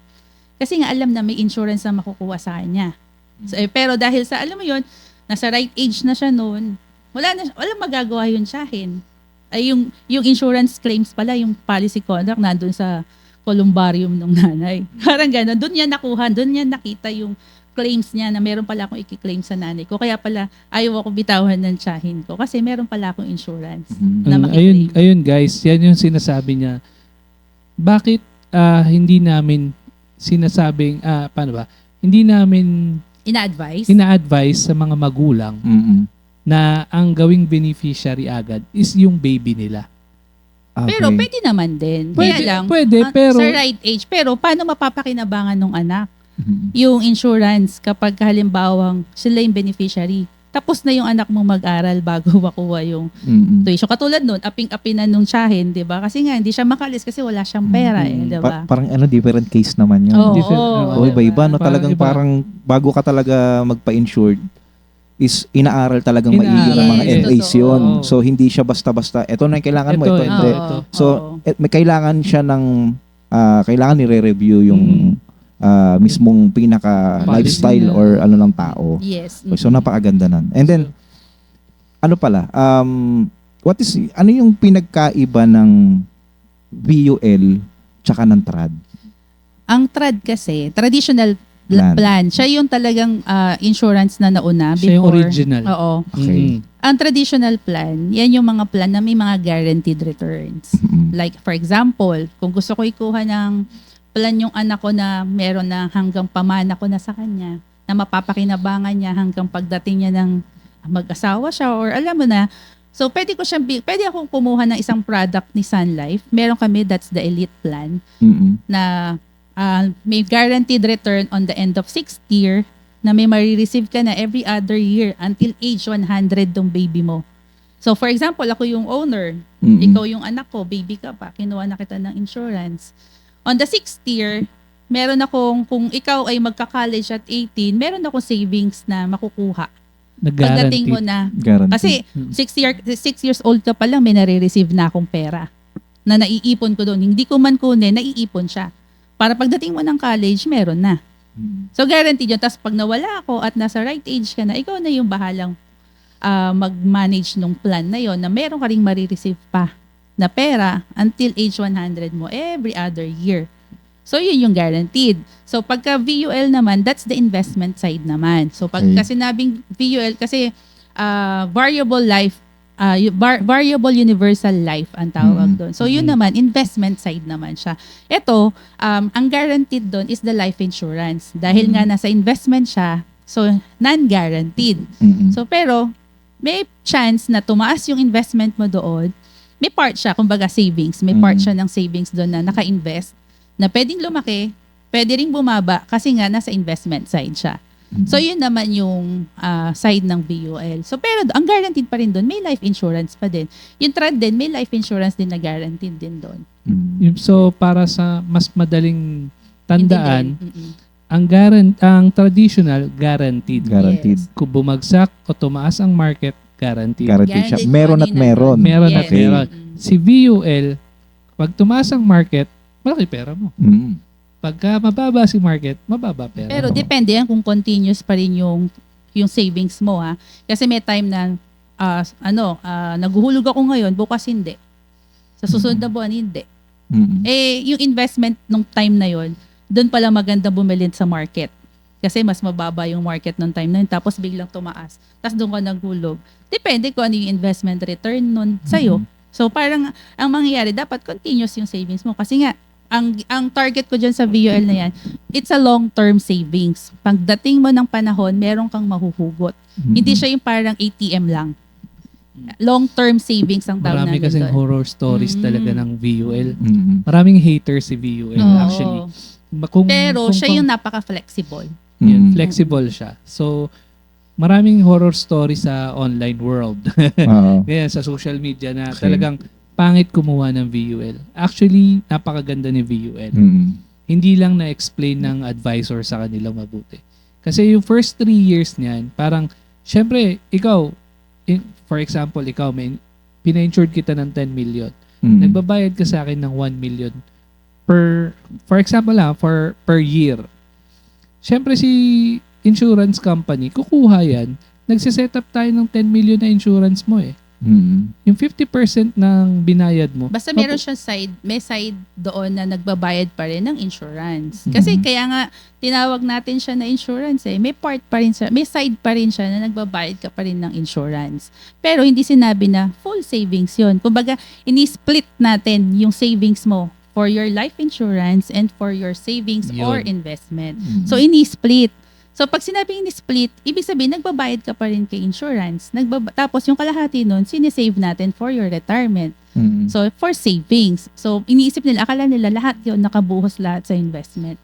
Kasi nga alam na may insurance na makukuha sa kanya. So, pero dahil sa, alam mo yun, nasa right age na siya noon, walang magagawa yun tiyahin. Ay yung insurance claims pala, yung policy conduct nandun sa columbarium ng nanay. Parang gano'n. Doon niya nakuha, doon niya nakita yung claims niya na meron pala akong i-claim sa nanay ko. Kaya pala ayaw ako bitawan ng tiyahin ko kasi meron pala akong insurance na makiklaim. Ayun guys, yan yung sinasabi niya. Bakit hindi namin sinasabing, paano ba? Hindi namin ina-advise sa mga magulang na ang gawing beneficiary agad is yung baby nila. Okay. Pero pwede naman din. Pwede, pero sa right age. Pero paano mapapakinabangan ng anak yung insurance kapag halimbawang sila yung beneficiary? Tapos na yung anak mo mag-aral bago makuha yung tuition. Katulad nun, aping-api na nung tiyahin, di ba? Kasi nga, hindi siya makalis kasi wala siyang pera di ba? Parang different case naman yun. Oo, Iba-iba, no? Parang Talagang iba. parang bago ka talaga magpa-insured, is inaaral talagang maigi ng mga Yes, MAs totoo. yun. Oo. So, hindi siya basta-basta, ito na yung kailangan mo, ito, hindi. Oo. So, may kailangan siya ng, kailangan nire-review yung mismong pinaka-lifestyle Policy. or ano ng tao. Yes. So, napakaganda nun. And then, ano pala, ano yung pinagkaiba ng VUL tsaka ng TRAD? Ang TRAD kasi, traditional plan. Siya yung talagang insurance na nauna siya yung before. original. Oo. Okay. Ang traditional plan, yan yung mga plan na may mga guaranteed returns. Like for example, kung gusto ko ikuha ng plan yung anak ko na meron na hanggang pamana ko na sa kanya, na mapapakinabangan niya hanggang pagdating niya ng mag-asawa siya or alam mo na. So pwede akong kumuha ng isang product ni Sun Life. Meron kami, that's the elite plan, na may guaranteed return on the end of 6th year na may marireceive ka na every other year until age 100 ng baby mo. So for example, ako yung owner, ikaw yung anak ko, baby ka pa, kinuha na kita ng insurance. On the 6th year, meron akong, kung ikaw ay magka-college at 18, meron akong savings na makukuha. Pagdating mo na. Guaranteed. Kasi 6 years old ka pa lang, may nare-receive na akong pera na naiipon ko doon. Hindi ko man kunin, naiipon siya. Para pagdating mo ng college, meron na. So guaranteed yun. Tapos pag nawala ako at nasa right age ka na, ikaw na yung bahalang mag-manage nung plan na yon na meron ka ring marireceive pa na pera until age 100 mo every other year. So, yun yung guaranteed. So, pagka VUL naman, that's the investment side naman. So, pagka sinabing VUL, kasi variable life, variable universal life ang tawag doon. So, yun naman, investment side naman siya. Ito, ang guaranteed doon is the life insurance. Dahil nga nasa investment siya, so, non-guaranteed. So, pero, may chance na tumaas yung investment mo doon. May part siya, kumbaga savings. May part siya ng savings doon na naka-invest na pwedeng lumaki, pwede ring bumaba kasi nga nasa investment side siya. So, yun naman yung side ng VUL. So, pero ang guaranteed pa rin doon, may life insurance pa din. Yung trad din, may life insurance din na guaranteed din doon. So, para sa mas madaling tandaan, Intindihin. ang traditional, guaranteed. Guaranteed. Yes. Kung bumagsak o tumaas ang market, guaranteed. Guaranteed siya. Guaranteed Meron money at meron. naman. Meron at Yes. meron. Si VUL, pag tumaas ang market, malaki pera mo. Pagka mababa si market, mababa pera Pero mo. depende yan kung continuous pa rin yung savings mo, ha. Kasi may time na naguhulog ako ngayon, bukas hindi. Sa susunod na buwan hindi. Yung investment nung time na yon, doon pala maganda bumili sa market. Kasi mas mababa yung market nung time na yun, tapos biglang tumaas. Tapos doon ka naghulog. Depende kung ano yung investment return nun sa'yo. So parang ang mangyayari, dapat continuous yung savings mo. Kasi nga, ang target ko dyan sa VUL na yan, it's a long-term savings. Pagdating mo ng panahon, meron kang mahuhugot. Hindi siya yung parang ATM lang. Long-term savings ang tawag Marami namin kasing doon. horror stories talaga ng VUL. Mm-mm. Maraming haters si VUL Oo. actually. Pero siya yung napaka-flexible. Yun, flexible siya. So, maraming horror story sa online world. Oo. Ngayon, sa social media na Okay. talagang pangit kumuha ng VUL. Actually, napakaganda ni VUL. Hindi lang na-explain ng advisor sa kanila mabuti. Kasi yung first 3 years niyan, parang, syempre, ikaw, for example, ikaw, pina-insured kita ng 10 million. Nagbabayad ka sa akin ng 1 million for example per year. Syempre si insurance company, kukuha yan, nagsiset up tayo ng 10 million na insurance mo eh. Yung 50% ng binayad mo. Basta meron siya may side doon na nagbabayad pa rin ng insurance. Kasi kaya nga tinawag natin siya na insurance eh. May part pa rin siya, may side pa rin siya na nagbabayad ka pa rin ng insurance. Pero hindi sinabi na full savings 'yon. Kumbaga, ini-split natin yung savings mo for your life insurance and for your savings or Yun. investment. So ini-split. So, pag sinabing ni-split, ibig sabihin, nagbabayad ka pa rin kay insurance. Tapos, yung kalahati nun, sinisave natin for your retirement. So, for savings. So, iniisip nila, akala nila lahat yun, nakabuhos lahat sa investment.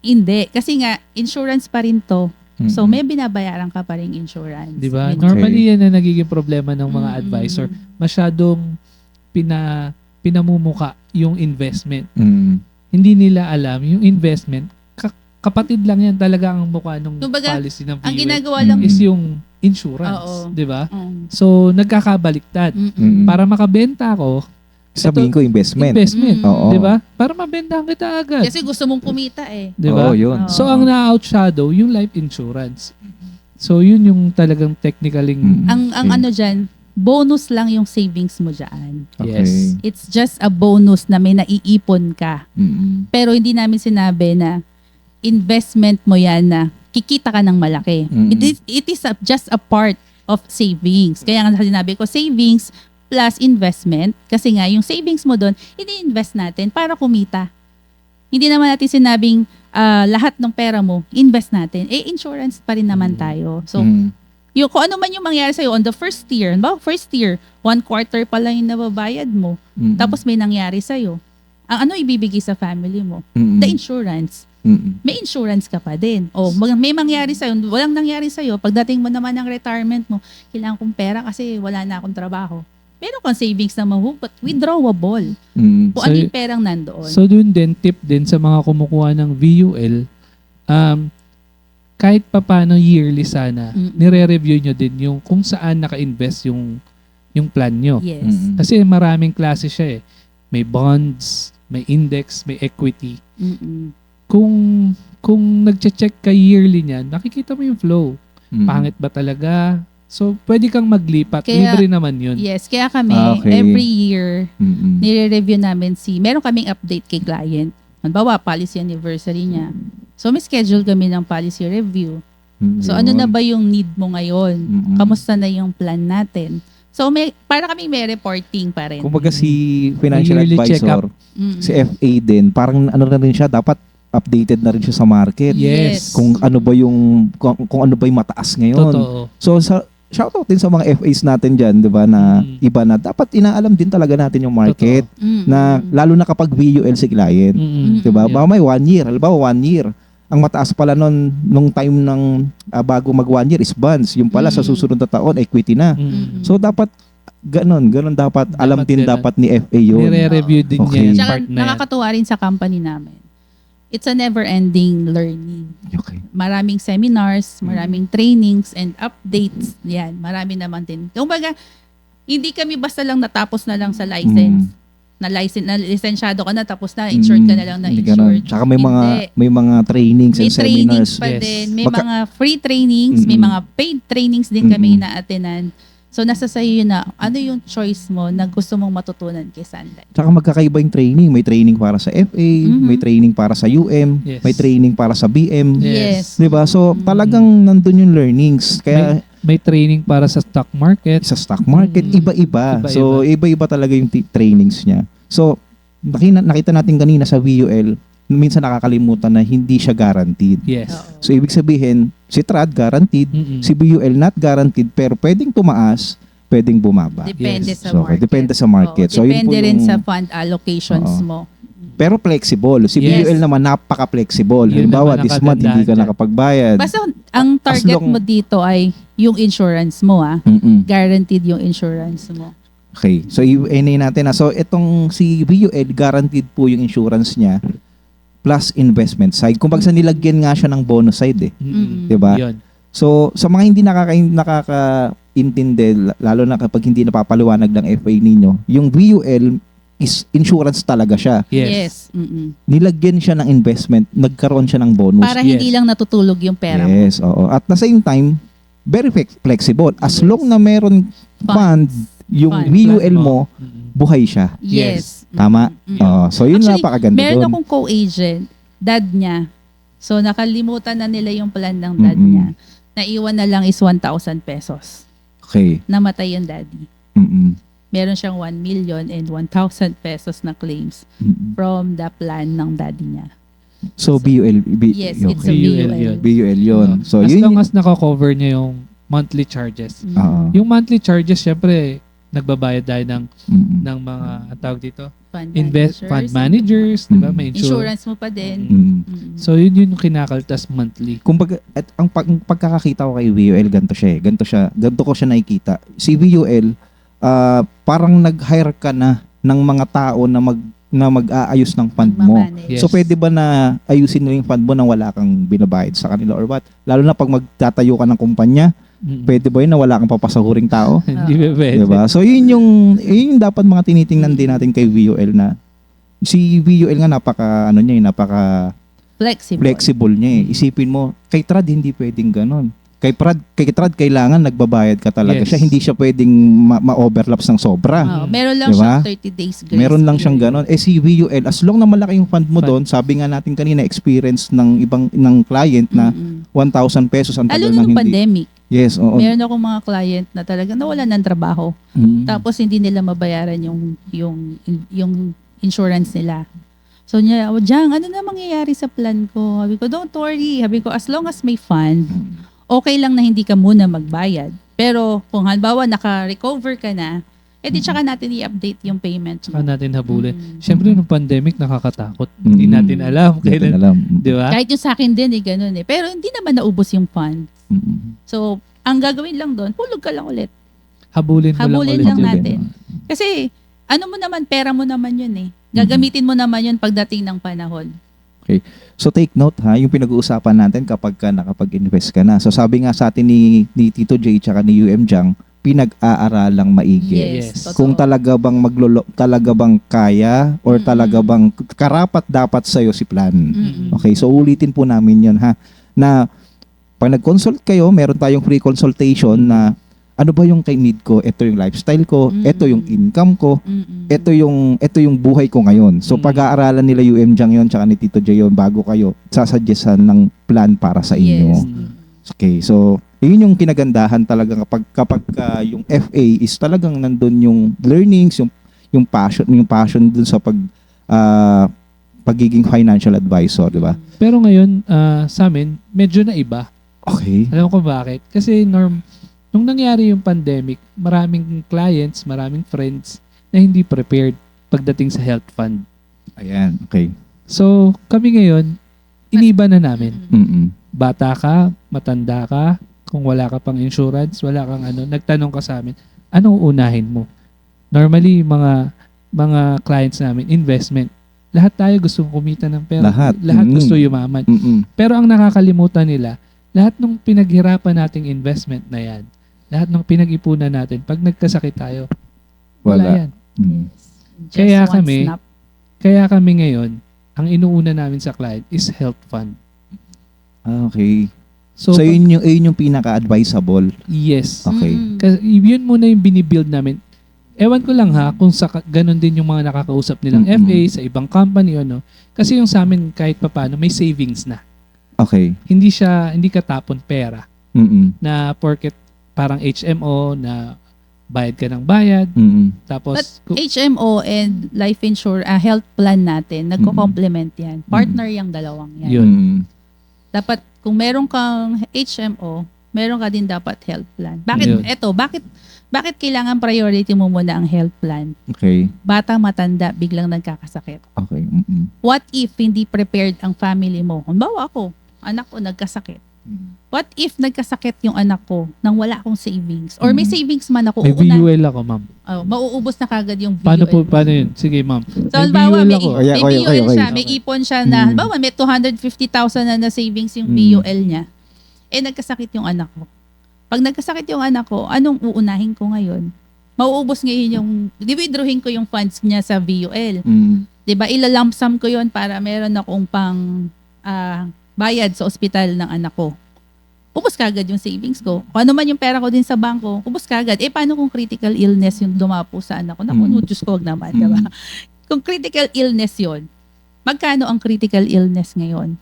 Hindi. Kasi nga, insurance pa rin to. So, may binabayaran ka pa rin insurance. Diba? Yun. Normally, yan na nagiging problema ng mga advisor. Masyadong pinamumuka yung investment. Hindi nila alam yung investment. Kapatid lang yan talaga ang mukha ng Kumbaga, policy ng Ang VUL ginagawa lang, is yung insurance. Oo. Di ba? Mm. So, nagkakabaliktad. Para makabenta ako, Sabihin ko investment. Oo. Di ba? Para mabentahan kita agad. Kasi gusto mong kumita eh. Di ba? Oo, yun. Oo. So, ang na-outshadow, yung life insurance. So, yun yung talagang technically Ang ano dyan, bonus lang yung savings mo dyan. yes. It's just a bonus na may naiipon ka. Pero hindi namin sinabi na investment mo yan na kikita ka ng malaki. It is just a part of savings. Kaya nga sinabi ko, savings plus investment. Kasi nga, yung savings mo doon, ini-invest natin para kumita. Hindi naman natin sinabing lahat ng pera mo, invest natin. Insurance pa rin naman tayo. So, yung kung ano man yung mangyari sa'yo on the first year, first year, 1 quarter pa lang yung nababayad mo. Tapos may nangyari sa'yo. Ang ano ibibigay sa family mo? The insurance. May insurance ka pa din. O may mangyari sa'yo, walang nangyari sa'yo, pagdating mo naman ng retirement mo, kailangan kong pera kasi wala na akong trabaho. Meron kang savings na mahugot, withdrawable. Kung ano yung perang nandoon. So, dun din, tip din sa mga kumukuha ng VUL, kahit pa paano yearly sana, nire-review nyo din yung kung saan naka-invest yung plan nyo. Yes. Kasi maraming klase siya eh. May bonds, may index, may equity. Kung nagche-check ka yearly niyan, nakikita mo yung flow. Pangit ba talaga? So, pwede kang maglipat. Kaya- Libre naman yun. Yes, kaya kami, Okay. every year, Mm-mm. nire-review namin meron kaming update kay client. Halimbawa, policy anniversary niya. So, may schedule kami ng policy review. So, ano na ba yung need mo ngayon? Mm-mm. Kamusta na yung plan natin? So, para kami may reporting pa rin. Kumbaga si financial Yearly advisor, Mm. si FA din, parang ano na rin siya, dapat updated na rin siya sa market. Yes. Kung ano ba yung kung ano ba yung mataas ngayon. Totoo. So shoutout din sa mga FAs natin diyan, 'di ba, na iba na dapat inaalam din talaga natin yung market Mm. na lalo na kapag VUL si client, Mm-mm. 'di ba? Yeah. Baka may 1 year, halimbawa 1 year. Ang mataas pala nung time ng bago mag 1 year is bonds. Yung pala sa susunod na taon equity na. Mm-mm. So dapat ganun dapat alam din nila. dapat ni FA yun. Nire-review din Okay. niya yung Tsaka part na yan. nakakatuwa rin sa company namin. It's a never-ending learning. Okay. Maraming seminars, maraming trainings and updates. Yan, marami naman din. Kumbaga, hindi kami basta lang natapos na lang sa license. Na lisensyado ka na, tapos na, insured ka na lang na Hindi ganun. insured. Tsaka Hindi. may mga trainings May and seminars. trainings pa Yes. din. May Magka- mga free trainings, may Mm-mm. mga paid trainings din kami Mm-mm. na-attendan. So, nasa sa'yo yun na, ano yung choice mo na gusto mong matutunan kay Sunlight? Tsaka magkakaiba yung training. May training para sa FA, may training para sa UM, Yes. may training para sa BM. Yes. 'Di ba? So talagang nandun yung learnings. Kaya May training para sa stock market. sa stock market iba-iba. Iba-iba. So iba-iba talaga yung trainings niya. So nakita natin kanina sa VUL, minsan nakakalimutan na hindi siya guaranteed. Yes. Oo. So ibig sabihin, si TRAD guaranteed, Mm-mm. si VUL not guaranteed, pero pwedeng tumaas, pwedeng bumaba. Depende Yes. sa So, market. depende sa market. Oo, So, yun depende po rin yung- sa fund allocations Oo. mo. Pero flexible. Si Yes. VUL naman napaka-flexible. Yun Halimbawa, naman ang this month hindi ka kagandahan dyan. nakapagbayad. Basta ang target long- mo dito ay yung insurance mo Mm-mm. Guaranteed yung insurance mo. Okay. So, i-NA natin na. So, itong si VUL, guaranteed po yung insurance niya plus investment side. Kung sa nilagyan nga siya ng bonus side eh. Mm-mm. Diba? Yun. So, sa mga hindi nakakaintindi, lalo na kapag hindi napapaliwanag ng FA ninyo, yung VUL is insurance talaga siya. Yes. Mm-mm. Nilagyan siya ng investment, nagkaroon siya ng bonus. Para Yes. hindi lang natutulog yung pera mo. Yes, oo. At the same time, very flexible. As Yes. long na meron fund, yung Fund. VUL Plan mo, Mm-mm. buhay siya. Yes. Tama? Mm-mm. Oo. So, yun Actually, napakaganda Meron doon. akong co-agent, dad niya. So, nakalimutan na nila yung plan ng dad Mm-mm. niya. Naiwan na lang is 1,000 pesos. Okay. Namatay yung daddy. Mm-mm. Meron siyang 1 million and 1,000 pesos na claims Mm-mm. from the plan ng daddy niya. So, BUL. Yes, it's a okay. VUL VUL. yun. BUL yun. So, as yun. long as nako-cover niya yung monthly charges. Mm. Oo. Yung monthly charges, syempre, nagbabayad tayo Mm-mm. ng mga, ang tawag dito, Managers, fund managers, di ba? May Insurance mo pa din. Mm. Mm. So, yun yung kinakaltas monthly. Kumbaga, at ang pagkakakita ko kay VUL, ganito siya eh. Ganito ko siya nakikita. Si VUL, parang nag-hire ka na ng mga tao na mag-aayos ng fund mo. Magmamanage. Yes. So pwede ba na ayusin mo yung fund mo nang wala kang binabayad sa kanila or what? Lalo na pag magtatayo ka ng kumpanya, Mm. pwede ba yun na wala kang papasahuring tao? Hindi ba pwede? Diba? So yun yung dapat mga tinitingnan din natin kay VUL na si VUL nga napaka flexible niya eh. Isipin mo, kay Trad hindi pwedeng ganon. Kay Trad kailangan nagbabayad ka talaga Yes. siya. Hindi siya pwedeng ma-overlaps ng sobra. Meron lang Diba? siyang 30 days grace. Meron lang siyang period. ganon. Si VUL, as long na malaki yung fund mo Fund. doon, sabi nga natin kanina, experience ng client na Mm-mm. 1,000 pesos ang Lalo tagal na ng nung hindi. pandemic. Yes, oo. Meron akong mga client na talaga nawalan ng trabaho. Mm. Tapos hindi nila mabayaran yung insurance nila. So niya, Jang, ano na mangyayari sa plan ko? Sabi ko, don't worry. Sabi ko, as long as may fund, okay lang na hindi ka muna magbayad. Pero kung halimbawa naka-recover ka na, edi tsaka natin i-update yung payment mo. Saka natin habulin. Mm. Siyempre, nung pandemic, nakakatakot. Hindi Mm. natin alam Hindi natin kailan. alam. Di ba? Kahit yung sa akin din, ganun eh. Pero hindi naman naubos yung fund. Mm. So, ang gagawin lang doon, hulog ka lang ulit. Habulin Habulin lang lang ulit. natin. Kasi, ano mo naman, pera mo naman yun eh. Gagamitin mo naman yun pagdating ng panahon. So take note ha, yung pinag-uusapan natin kapag ka nakapag-invest ka na. So sabi nga sa atin ni Tito J tsaka ni UM Jang, pinag-aaralang maigi. Yes. Totoo. Kung talaga bang kaya or talaga bang karapat dapat sa'yo si plan. Mm-mm. Okay, so ulitin po namin 'yon ha. Na pag nag-consult kayo, meron tayong free consultation na ano ba yung need ko? Ito yung lifestyle ko, ito yung income ko, ito yung buhay ko ngayon. So pag-aaralan nila UM Jang yon tsaka ni Tito J yon bago kayo sasuggestan ng plan para sa inyo. Yes. Okay, so yun yung kinagandahan talaga kapag yung FA is talagang nandun yung learnings, yung passion dun sa pagiging financial advisor, di ba? Pero ngayon, sa amin, medyo na iba. Okay. Alam ko bakit? Kasi nung nangyari yung pandemic, maraming clients, maraming friends na hindi prepared pagdating sa health fund. Ayan, okay. So, kami ngayon, iniba na namin. Mm-mm. Bata ka, matanda ka, kung wala ka pang insurance, wala kang nagtanong ka sa amin, anong unahin mo? Normally, mga clients namin, investment. Lahat tayo gusto kumita ng pera. Lahat gusto yumaman. Mm-mm. Pero ang nakakalimutan nila, lahat ng pinaghirapan nating investment na yan, lahat ng pinag-ipunan natin, pag nagkasakit tayo, wala yan. Mm. Just Kaya one kami, snap. kami ngayon, ang inuuna namin sa client is health fund. Okay. So, So, yun yung pinaka-advisable. yes. Okay. Kasi yun muna yung binibuild namin. Ewan ko lang ha, kung ganun din yung mga nakakausap nilang Mm-mm. FA sa ibang company, Kasi yung sa amin, kahit papaano, may savings na. Okay. Hindi ka tapon pera Mm-mm. na porket parang HMO na bayad ka ng bayad. Mm-mm. Tapos, But HMO and life insurance, health plan natin, nagko-complement yan. Partner yung dalawang yan. Yun. Mm. Dapat, kung meron kang HMO, meron ka din dapat health plan. Yun. Bakit kailangan priority mo muna ang health plan? Okay. Bata, matanda, biglang nagkakasakit. Okay. Mm-mm. What if hindi prepared ang family mo? Halimbawa ako, anak ko nagkasakit. What if nagkasakit yung anak ko nang wala akong savings? Or may savings man ako, May VUL ako, ma'am. mauubos na kagad yung Paano VUL. Paano yun? Sige, ma'am. So, halimbawa, may ako. Okay, VUL okay. siya, may ipon siya na, halimbawa, may 250,000 na savings yung VUL niya. Nagkasakit yung anak ko. Pag nagkasakit yung anak ko, anong uunahin ko ngayon? Mauubos ngayon yung, di-withdrawin ko yung funds niya sa VUL. Mm. Diba, ilalump sum ko yon para meron akong pang bayad sa ospital ng anak ko. Ubus kagad yung savings ko. Kung ano man yung pera ko din sa bangko, ubus kagad. Paano kung critical illness yung dumapo sa anak ko? Naku, no, Diyos ko, wag naman. Diba? Kung critical illness yon, magkano ang critical illness ngayon?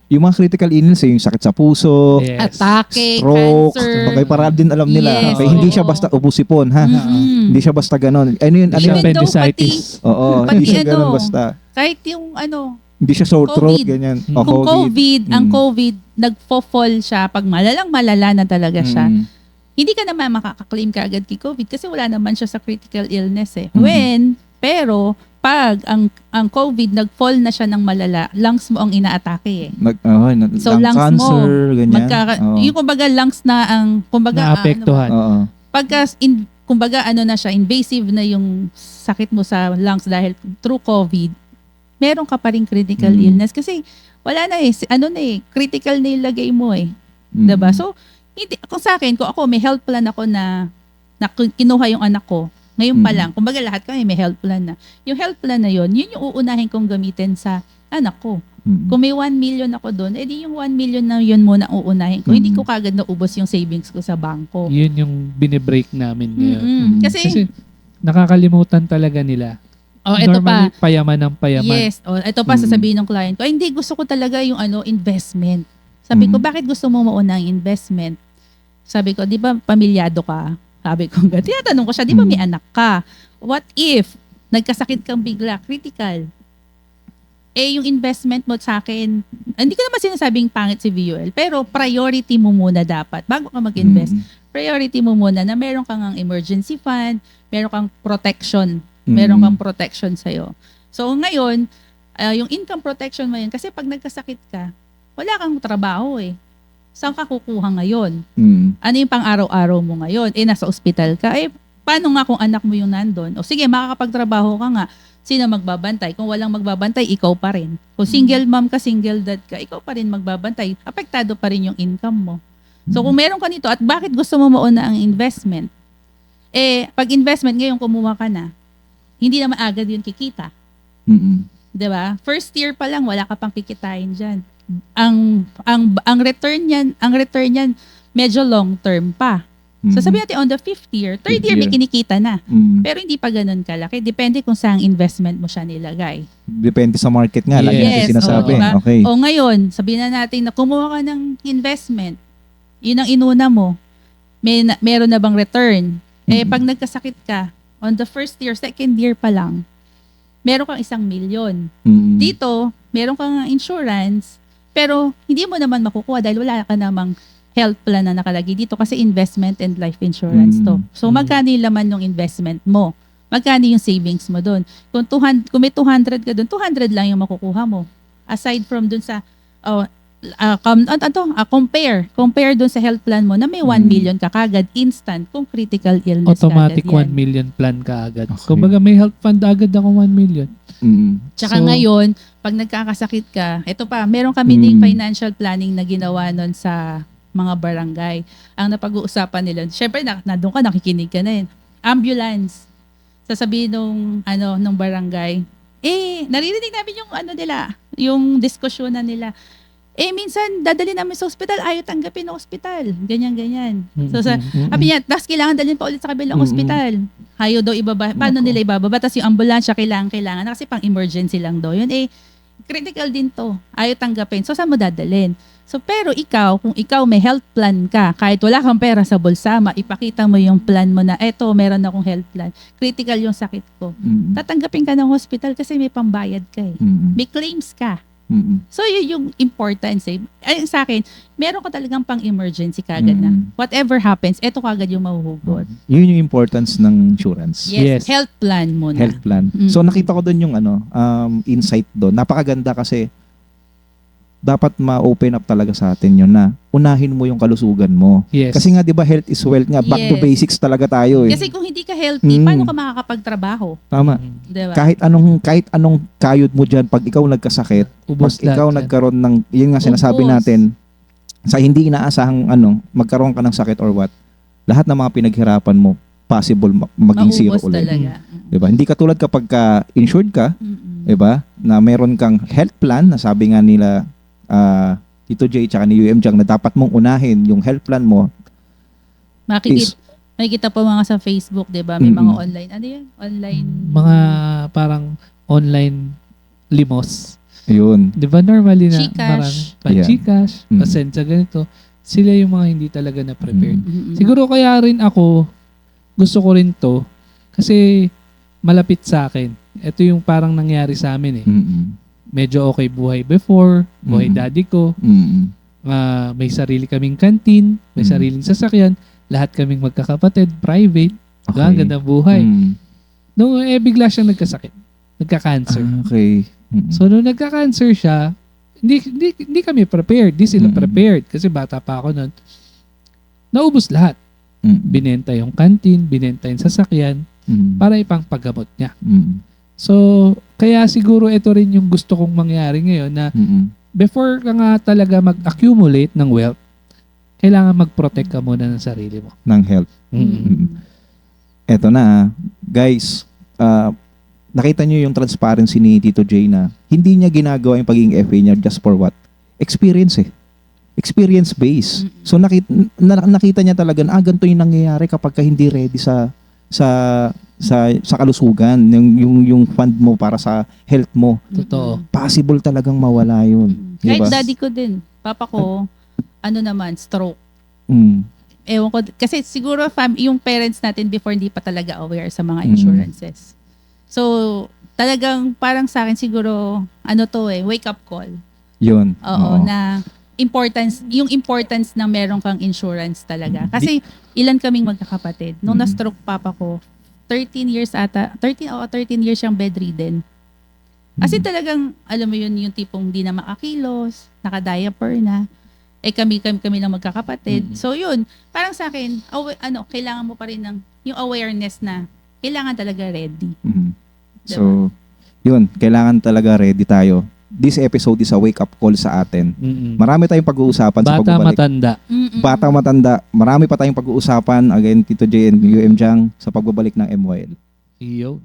Yung mga critical illness, yung sakit sa puso, Yes. Atake, stroke, cancer. bagay para din alam nila. Yes, Okay, hindi oo. siya basta ubusipon, ha? Mhm. Hindi siya basta ganon. Ano yun? Ano Siya yun? Even though appendicitis. Oo, pati hindi siya ganon ano, basta. Kahit yung Hindi siya sore throat, COVID. ganyan. Kung kung COVID, ang Mm. COVID, nagfo-fall siya, pag malala na talaga siya, Mm. hindi ka naman makaka-claim ka agad kay COVID kasi wala naman siya sa critical illness eh. Mhm. Pero pag ang COVID nag-fall na siya ng malala, lungs mo ang inaatake eh. So, lung lungs mo, cancer, ganyan. Oo. Yung kumbaga lungs na ang kumbaga Naapektuhan. Oo. kumbaga ano na siya, invasive na yung sakit mo sa lungs dahil through COVID, meron ka pa rin critical Mm. illness kasi wala na eh, critical na ilagay mo eh. Mm. Diba? So, kung sa akin, kung ako may health plan ako na kinuha yung anak ko, ngayon pa lang, kumbaga lahat kami may health plan na. Yung health plan na yun yung uunahin kong gamitin sa anak ko. Kung may 1 million ako doon, edi yung 1 million na yun muna uunahin ko. Hindi ko kagad naubos yung savings ko sa bangko. Yun yung binibreak namin ngayon. Kasi nakakalimutan talaga nila. ito pa. Normally, payaman ng payaman. Yes. Ito pa sasabihin ng client ko, hindi, gusto ko talaga yung investment. Sabi ko, bakit gusto mo mauna ang investment? Sabi ko, di ba pamilyado ka? Sabi ko, tinatanong ko siya, di ba may anak ka? What if nagkasakit kang bigla, critical? Yung investment mo sa akin, hindi ko naman sinasabing pangit si VUL, pero priority mo muna dapat bago ka mag-invest. Priority mo muna na meron kang ang emergency fund, meron kang protection, meron kang protection sa'yo. So ngayon, yung income protection mo yun, kasi pag nagkasakit ka, wala kang trabaho eh. Saan ka kukuha ngayon? Ano yung pang-araw-araw mo ngayon? Nasa ospital ka. Paano nga kung anak mo yung nandun? O sige, makakapagtrabaho ka nga. Sino magbabantay? Kung walang magbabantay, ikaw pa rin. Kung single mom ka, single dad ka, ikaw pa rin magbabantay. Apektado pa rin yung income mo. So kung meron ka nito, at bakit gusto mo mauna ang investment? Pag investment ngayon, kumuha ka na, hindi naman agad yun kikita. Diba? First year pa lang, wala ka pang kikitain dyan. Ang return niyan, medyo long term pa. So sabi natin on the 5th year, 3rd year may kinikita na. Pero hindi pa ganun kalaki. Depende kung saan investment mo siya nilagay. Depende sa market nga. Lagi natin Yes, sinasabi. diba? Okay. O ngayon, sabihin na natin na kumuha ka ng investment, yun ang inuna mo, meron na bang return? Pag nagkasakit ka, on the 1st year, 2nd year pa lang, meron kang 1 million. Dito, meron kang insurance, pero hindi mo naman makukuha dahil wala ka namang health plan na nakalagay dito kasi investment and life insurance to. So, magkano yung laman ng investment mo? Magkano yung savings mo doon? Kung may 200 ka doon, 200 lang yung makukuha mo. Aside from doon sa, compare doon sa health plan mo na may 1 million ka kagad, instant, kung critical illness Automatic kagad 1 million plan ka agad. Okay. Kumbaga may health fund agad ako 1 million. Tsaka So, ngayon, pag nagkakasakit ka, ito pa, meron kami ding financial planning na ginawa nun sa mga barangay. Ang napag-uusapan nila, syempre doon ka, nakikinig ka na yun. Ambulance. Sasabihin nung barangay, naririnig namin yung nila, yung diskusyon na nila. Minsan, dadali namin sa ospital, ayaw tanggapin ng ospital. Ganyan. So, sabi niya, tapos kailangan dalhin pa ulit sa kabilang ospital. Ayaw daw ibaba. Paano nila ibababa? Tapos yung ambulansya, kailangan. Kasi pang emergency lang daw. Yun, critical din to. Ayaw tanggapin. So, saan mo dadalhin? So, pero kung ikaw may health plan ka, kahit wala kang pera sa bulsa, ipakita mo yung plan mo na, eto, meron akong health plan. Critical yung sakit ko. Tatanggapin ka ng hospital kasi may pambayad ka eh. May claims ka. So, yun yung importance eh. Sa akin, meron ka talagang pang-emergency kagad na. Whatever happens, eto kagad yung mahuhugot. Yun yung importance ng insurance. Yes. Health plan muna. Health plan. So nakita ko doon yung insight doon. Napakaganda kasi dapat ma-open up talaga sa atin yun na unahin mo yung kalusugan mo. Yes. Kasi nga 'di ba health is wealth nga. Back to Yes. basics talaga tayo eh. Kasi kung hindi ka healthy, paano ka makakapagtrabaho? Tama. Diba? Kahit anong kayod mo diyan pag ikaw nagkasakit, Ubos pag ikaw lahat yan. nagkaroon ng yun nga sinasabi Ubos. natin sa hindi inaasahang magkaroon ka ng sakit or what, lahat ng mga pinaghirapan mo possible maging zero Maubos ulit. talaga. 'Di ba? Hindi katulad kapag insured ka, 'di ba? Na meron kang health plan na sabi nga nila Tito J tsaka ni UM Jang na dapat mong unahin yung health plan mo. Makikita po mga sa Facebook, 'di ba? May mga online. Ano 'yun? Online Mga parang online limos. Ayun. 'Di ba normally na Gcash. marami Yeah. Gcash, pasend sa ganito. Sila yung mga hindi talaga na prepared. Mm-mm. Siguro kaya rin ako gusto ko rin to kasi malapit sa akin. Ito yung parang nangyari sa amin eh. Medyo okay buhay before, buhay daddy ko. May sarili kaming canteen, may sariling sasakyan, lahat kaming magkakapatid, private. Okay. Ang gandang buhay. Nung bigla siyang nagkasakit. Nagka-cancer. Okay. So nung nagka-cancer siya, hindi kami prepared. Di sila prepared kasi bata pa ako noon. Naubos lahat. Binenta yung canteen, binenta yung sasakyan para ipang paggamot niya. So, kaya siguro ito rin yung gusto kong mangyari ngayon na before ka nga talaga mag-accumulate ng wealth, kailangan mag-protect ka muna ng sarili mo. Ng health. Eto na, guys, nakita nyo yung transparency ni Tito J na hindi niya ginagawa yung pagiging FA niya just for what? Experience eh. Experience base. So nakita niya talaga na ganito yung nangyayari kapag ka hindi ready sa kalusugan, yung fund mo para sa health mo. Totoo. Possible talagang mawala yun. Kahit Diba? daddy ko din. Papa ko, stroke. Ewan ko, kasi siguro yung parents natin before hindi pa talaga aware sa mga insurances. So, talagang parang sa akin siguro, wake up call. Yun. Oo, na yung importance na meron kang insurance talaga. Kasi ilan kaming magkakapatid. Nung na-stroke papa ko, 13 years siyang bedridden. As in talagang, alam mo yun, yung tipong di na makakilos, naka-diaper na. Kami lang magkakapatid. So yun, parang sa akin, kailangan mo pa rin ng yung awareness na kailangan talaga ready. So, yun, kailangan talaga ready tayo. This episode is a wake-up call sa atin. Marami tayong pag-uusapan sa Bata, pagbabalik. matanda. Bata, matanda. Marami pa tayong pag-uusapan. Again, Tito J and UM Jang sa pagbabalik ng MYL. Iyo.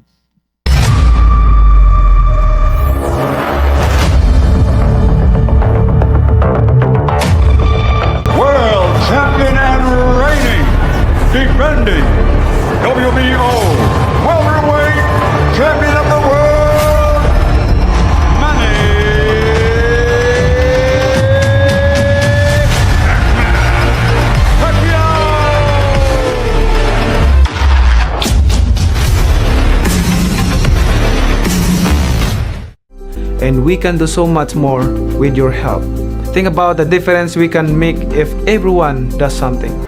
World champion and reigning defending WBO welterweight champion of the world, Manny Pacquiao. And we can do so much more with your help. Think about the difference we can make if everyone does something.